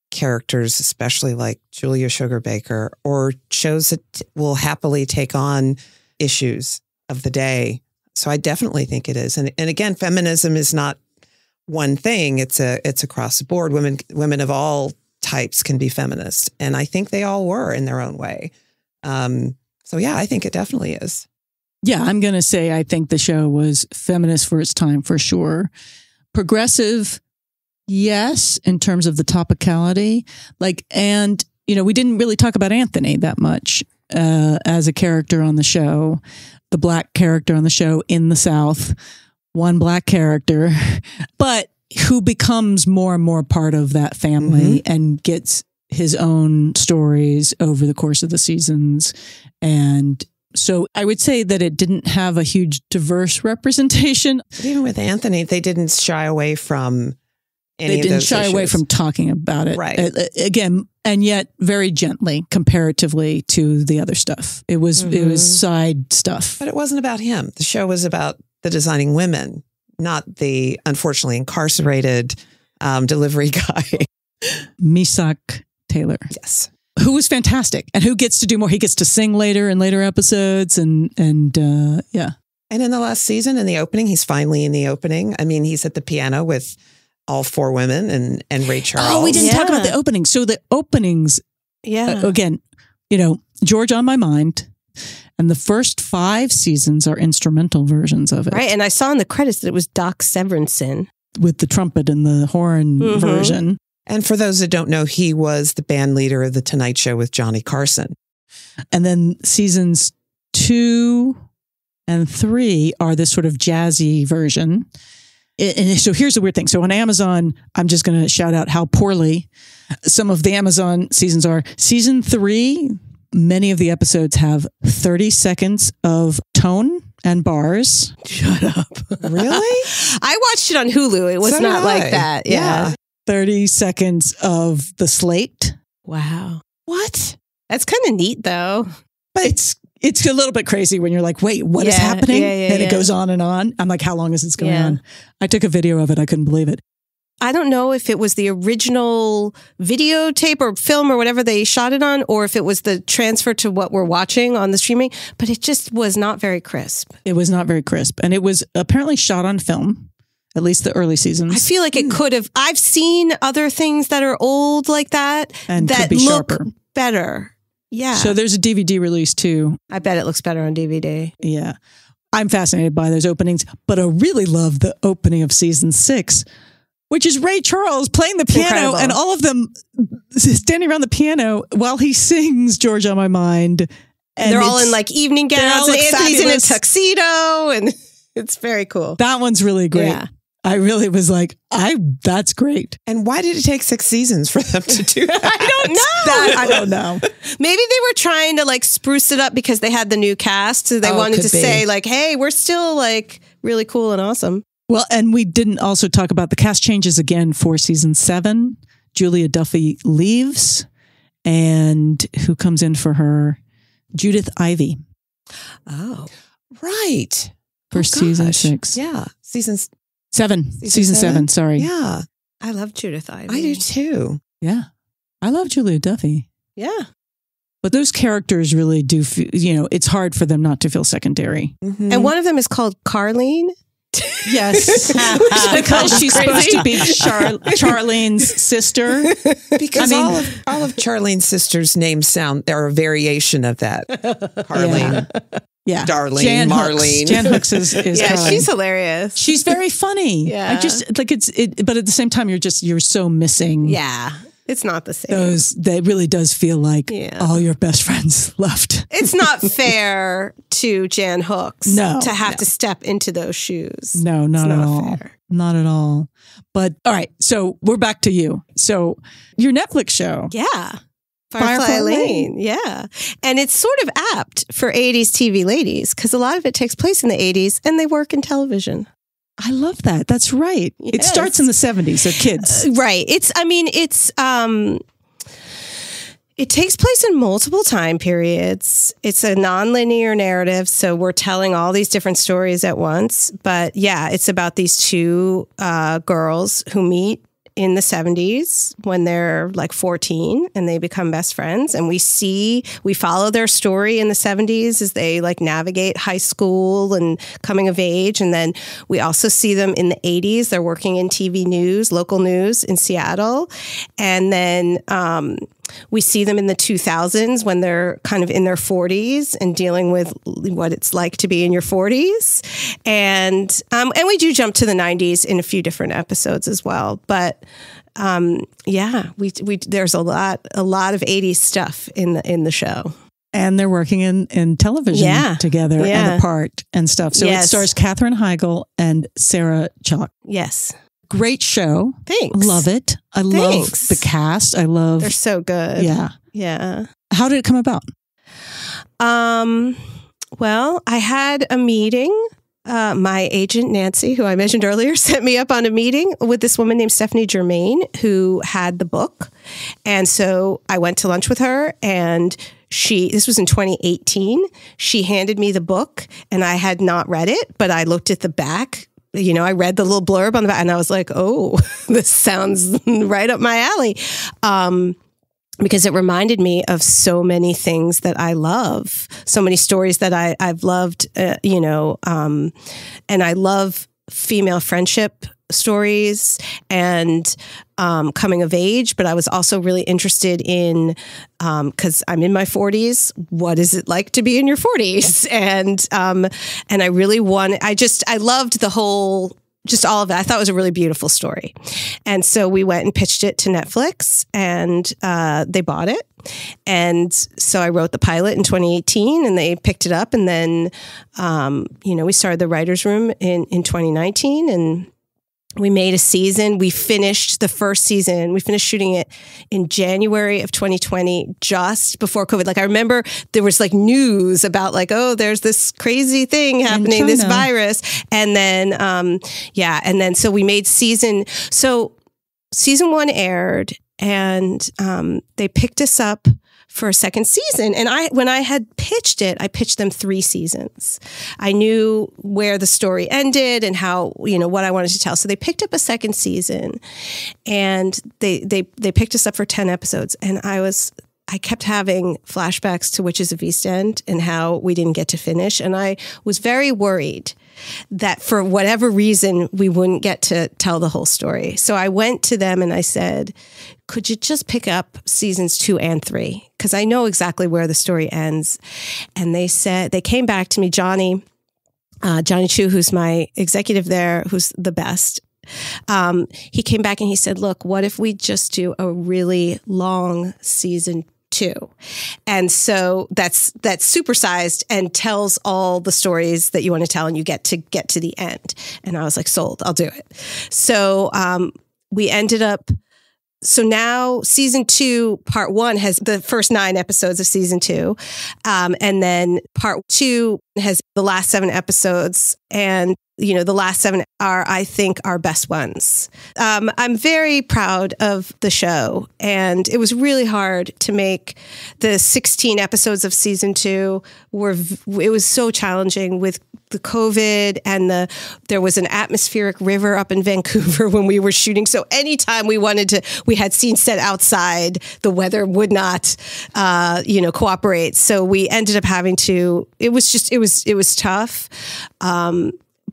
characters, especially like Julia Sugarbaker, or shows that will happily take on issues of the day. So I definitely think it is. And again, feminism is not one thing. It's across the board. Women of all types can be feminist. And I think they all were in their own way. So yeah, I think it definitely is. Yeah, I'm going to say I think the show was feminist for its time for sure. Progressive, yes, in terms of the topicality. And you know, we didn't really talk about Anthony that much as a character on the show. The Black character on the show in the South, one Black character, but who becomes more and more part of that family and gets his own stories over the course of the seasons. And so I would say that it didn't have a huge diverse representation. But even with Anthony, they didn't shy away from any They of didn't those shy issues. away from talking about it. Right. Again, and yet very gently comparatively to the other stuff. It was side stuff. But it wasn't about him. The show was about the Designing Women, not the unfortunately incarcerated delivery guy. Meshach Taylor. Yes. Who was fantastic and who gets to do more. He gets to sing later in later episodes and yeah. And in the last season, in the opening, he's finally in the opening. I mean, he's at the piano with all 4 women and Ray Charles. Oh, we didn't talk about the openings. So the openings, again, you know, George on My Mind, and the first 5 seasons are instrumental versions of it. Right, and I saw in the credits that it was Doc Severinsen. With the trumpet and the horn version. And for those that don't know, he was the band leader of The Tonight Show with Johnny Carson. And then seasons 2 and 3 are this sort of jazzy version. And so here's the weird thing. So on Amazon, I'm just going to shout out how poorly some of the Amazon seasons are. Season 3, many of the episodes have 30 seconds of tone and bars. Shut up. Really? I watched it on Hulu. It was So not did like I. that. Yeah. 30 seconds of the slate. Wow. What? That's kind of neat, though. But it's a little bit crazy when you're like, wait, what is happening? And it goes on and on. I'm like, how long is this going on? I took a video of it. I couldn't believe it. I don't know if it was the original videotape or film or whatever they shot it on, or if it was the transfer to what we're watching on the streaming, but it just was not very crisp. It was not very crisp. And it was apparently shot on film, at least the early seasons. I feel like it could have. I've seen other things that are old like that and that could be look sharper. Better. Yeah. So there's a DVD release too. I bet it looks better on DVD. Yeah. I'm fascinated by those openings, but I really love the opening of season 6, which is Ray Charles playing the piano. Incredible. And all of them standing around the piano while he sings Georgia on My Mind. And they're all in like evening gowns and Anthony's in a tuxedo, and it's very cool. That one's really great. Yeah. I really was like, that's great. And why did it take 6 seasons for them to do that? I don't know. Maybe they were trying to like spruce it up because they had the new cast. So they wanted to say like, hey, we're still like really cool and awesome. Well, and we didn't also talk about the cast changes again for season 7. Julia Duffy leaves, and who comes in for her? Judith Ivey. Oh, right. For season 6. Yeah. Season 7. Season 7, sorry. Yeah. I love Judith Ivey. I do too. Yeah. I love Julia Duffy. Yeah. But those characters really do, it's hard for them not to feel secondary. Mm-hmm. And one of them is called Carlene. Yes, because she's supposed to be Charlene's sister. Because all of Charlene's sisters' names they're a variation of that. Carlene, Darlene, Jan Marlene. Hooks. Jan Hooks is Carlene. She's hilarious. She's very funny. Yeah, I just like but at the same time, you're so missing. Yeah. It's not the same. That really does feel like all your best friends left. It's not fair to Jan Hooks to have to step into those shoes. No, not at all. Fair. Not at all. But all right, so we're back to you. So your Netflix show. Yeah. Firefly Lane. Yeah. And it's sort of apt for 80s TV ladies because a lot of it takes place in the 80s and they work in television. I love that. That's right. Yes. It starts in the 70s, so kids. Right. It takes place in multiple time periods. It's a nonlinear narrative, so we're telling all these different stories at once. But yeah, it's about these two girls who meet in the 70s when they're like 14 and they become best friends. And we follow their story in the 70s as they like navigate high school and coming of age. And then we also see them in the 80s. They're working in TV news, local news in Seattle. And then we see them in the 2000s when they're kind of in their 40s and dealing with what it's like to be in your 40s. And we do jump to the 90s in a few different episodes as well. But there's a lot of 80s stuff in the show. And they're working in television together and apart and stuff. So it stars Katherine Heigl and Sarah Chalk. Yes. Great show. Thanks. Love it. I love the cast. They're so good. Yeah. Yeah. How did it come about? Well, I had a meeting. My agent, Nancy, who I mentioned earlier, set me up on a meeting with this woman named Stephanie Germain, who had the book. And so I went to lunch with her, and this was in 2018. She handed me the book, and I had not read it, but I looked at the back. I read the little blurb on the back and I was like, oh, this sounds right up my alley. Because it reminded me of so many things that I love, so many stories that I've loved, and I love female friendship stories and coming of age, but I was also really interested in, because I'm in my 40s, what is it like to be in your 40s? And I really I loved the whole, just all of it. I thought it was a really beautiful story. And so we went and pitched it to Netflix, and they bought it. And so I wrote the pilot in 2018, and they picked it up. And then, we started the writer's room in 2019, and we made a season. We finished the first season. We finished shooting it in January of 2020, just before COVID. Like, I remember there was like news about like, oh, there's this crazy thing happening, this virus. And then, and then so we made season 1 aired, and they picked us up for a second season. And when I had pitched it, I pitched them 3 seasons. I knew where the story ended and how, what I wanted to tell. So they picked up a second season, and they picked us up for 10 episodes. And I kept having flashbacks to Witches of East End and how we didn't get to finish. And I was very worried that for whatever reason, we wouldn't get to tell the whole story. So I went to them and I said, could you just pick up seasons 2 and 3? Because I know exactly where the story ends. And they came back to me, Johnny Chu, who's my executive there, who's the best. He came back and he said, look, what if we just do a really long season 2? And so that's supersized and tells all the stories that you want to tell, and you get to the end. And I was like, sold, I'll do it. So we ended up, so now season 2, part 1 has the first 9 episodes of season 2. And then part 2 has the last 7 episodes. And the last 7 are, I think, our best ones. I'm very proud of the show, and it was really hard to make the 16 episodes of season 2. It was so challenging with the COVID, and there was an atmospheric river up in Vancouver when we were shooting. So anytime we had scenes set outside, the weather would not, cooperate. So we ended up having to. It was tough.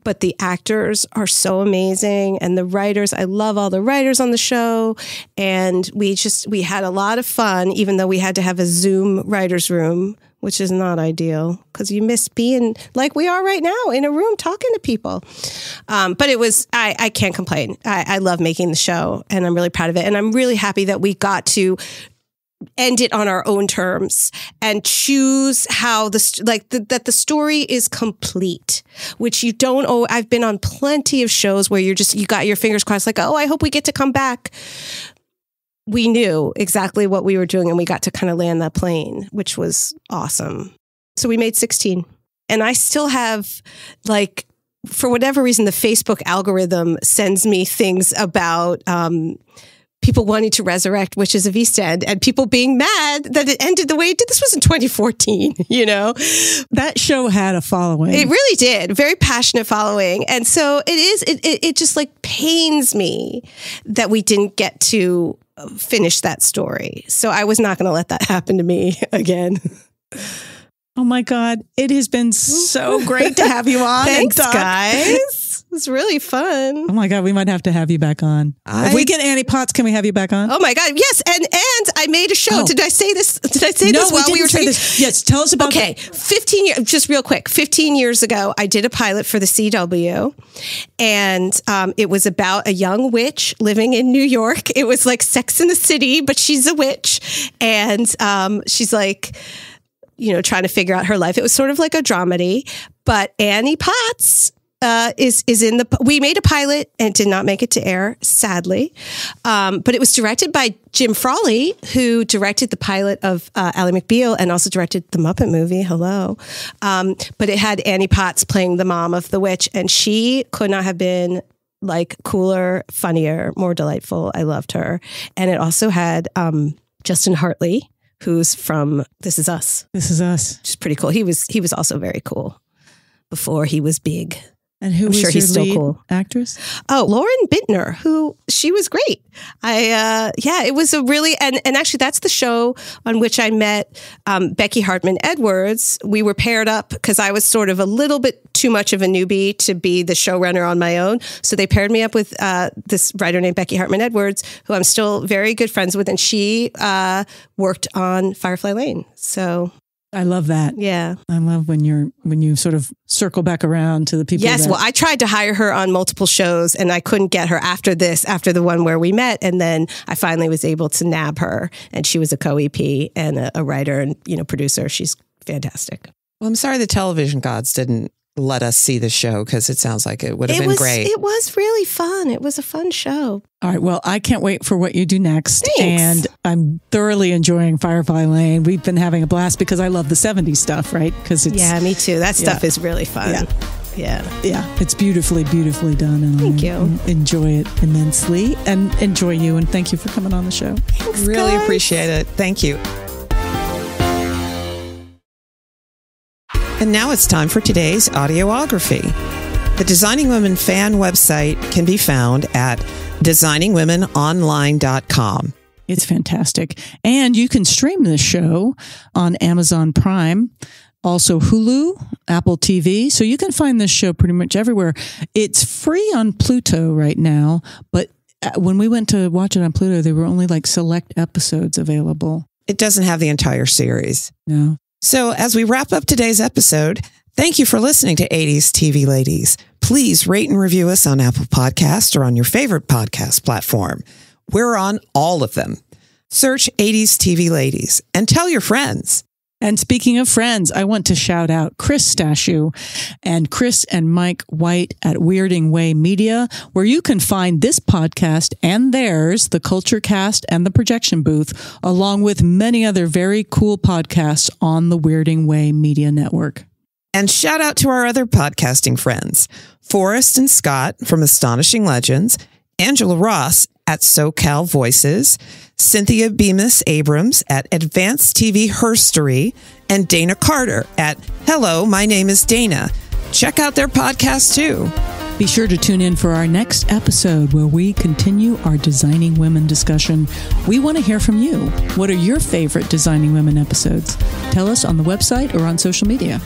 But the actors are so amazing, and the writers, I love all the writers on the show. And we had a lot of fun, even though we had to have a Zoom writer's room, which is not ideal because you miss being like we are right now in a room talking to people. But it was, I can't complain. I love making the show, and I'm really proud of it. And I'm really happy that we got to end it on our own terms and choose how that the story is complete, which you don't. I've been on plenty of shows where you got your fingers crossed, like, oh, I hope we get to come back. We knew exactly what we were doing, and we got to kind of land that plane, which was awesome. So we made 16, and I still have, like, for whatever reason, the Facebook algorithm sends me things about people wanting to resurrect Witches of East End and people being mad that it ended the way it did. This was in 2014, That show had a following. It really did. Very passionate following. And so it just like pains me that we didn't get to finish that story. So I was not going to let that happen to me again. Oh my God. It has been so great to have you on. Thanks, guys. It was really fun. Oh my God, we might have to have you back on. If we get Annie Potts, can we have you back on? Oh my God, yes. And I made a show. Oh. Did I say this? No, while we were say this. Yes, tell us about. Okay, 15 years. Just real quick. 15 years ago, I did a pilot for the CW, and it was about a young witch living in New York. It was like Sex in the City, but she's a witch, and she's like, trying to figure out her life. It was sort of like a dramedy, but Annie Potts is in we made a pilot and it did not make it to air, sadly. But it was directed by Jim Frawley, who directed the pilot of Ally McBeal and also directed the Muppet movie. Hello. But it had Annie Potts playing the mom of the witch, and she could not have been like cooler, funnier, more delightful. I loved her. And it also had Justin Hartley, who's from This Is Us. This Is Us. Which is pretty cool. He was also very cool before he was big. And who was your lead actress? Oh, Lauren Bintner, she was great. It was a really, and actually that's the show on which I met Becky Hartman Edwards. We were paired up because I was sort of a little bit too much of a newbie to be the showrunner on my own. So they paired me up with this writer named Becky Hartman Edwards, who I'm still very good friends with. And she worked on Firefly Lane. So I love that. Yeah. I love when you sort of circle back around to the people. Yes. Well, I tried to hire her on multiple shows and I couldn't get her after the one where we met. And then I finally was able to nab her, and she was a co-EP and a writer and, producer. She's fantastic. Well, I'm sorry the television gods didn't let us see the show, because it sounds like it would have been great. It was really fun. It was a fun show. All right. Well, I can't wait for what you do next. Thanks. And I'm thoroughly enjoying Firefly Lane. We've been having a blast because I love the 70s stuff, right? Because yeah, me too. That stuff is really fun. Yeah. It's beautifully, beautifully done. And thank you. Enjoy it immensely, and enjoy you. And thank you for coming on the show. Thanks, really guys. Appreciate it. Thank you. And now it's time for today's audiography. The Designing Women fan website can be found at designingwomenonline.com. It's fantastic. And you can stream this show on Amazon Prime, also Hulu, Apple TV. So you can find this show pretty much everywhere. It's free on Pluto right now, but when we went to watch it on Pluto, there were only like select episodes available. It doesn't have the entire series. No. So as we wrap up today's episode, thank you for listening to 80s TV Ladies. Please rate and review us on Apple Podcasts or on your favorite podcast platform. We're on all of them. Search 80s TV Ladies and tell your friends. And speaking of friends, I want to shout out Chris Stashew and Chris and Mike White at Weirding Way Media, where you can find this podcast and theirs, the Culture Cast and the Projection Booth, along with many other very cool podcasts on the Weirding Way Media Network. And shout out to our other podcasting friends, Forrest and Scott from Astonishing Legends, Angela Ross at SoCal Voices, Cynthia Bemis Abrams at Advanced TV Herstory, and Dana Carter at Hello, My Name is Dana. Check out their podcast too. Be sure to tune in for our next episode where we continue our Designing Women discussion. We want to hear from you. What are your favorite Designing Women episodes? Tell us on the website or on social media.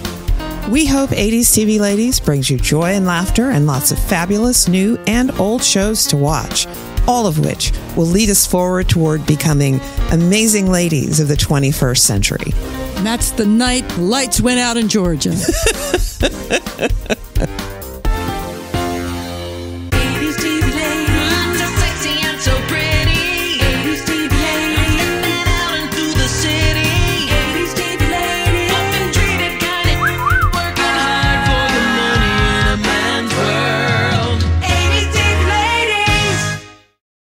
We hope 80s TV Ladies brings you joy and laughter and lots of fabulous new and old shows to watch, all of which will lead us forward toward becoming amazing ladies of the 21st century. And that's the night lights went out in Georgia.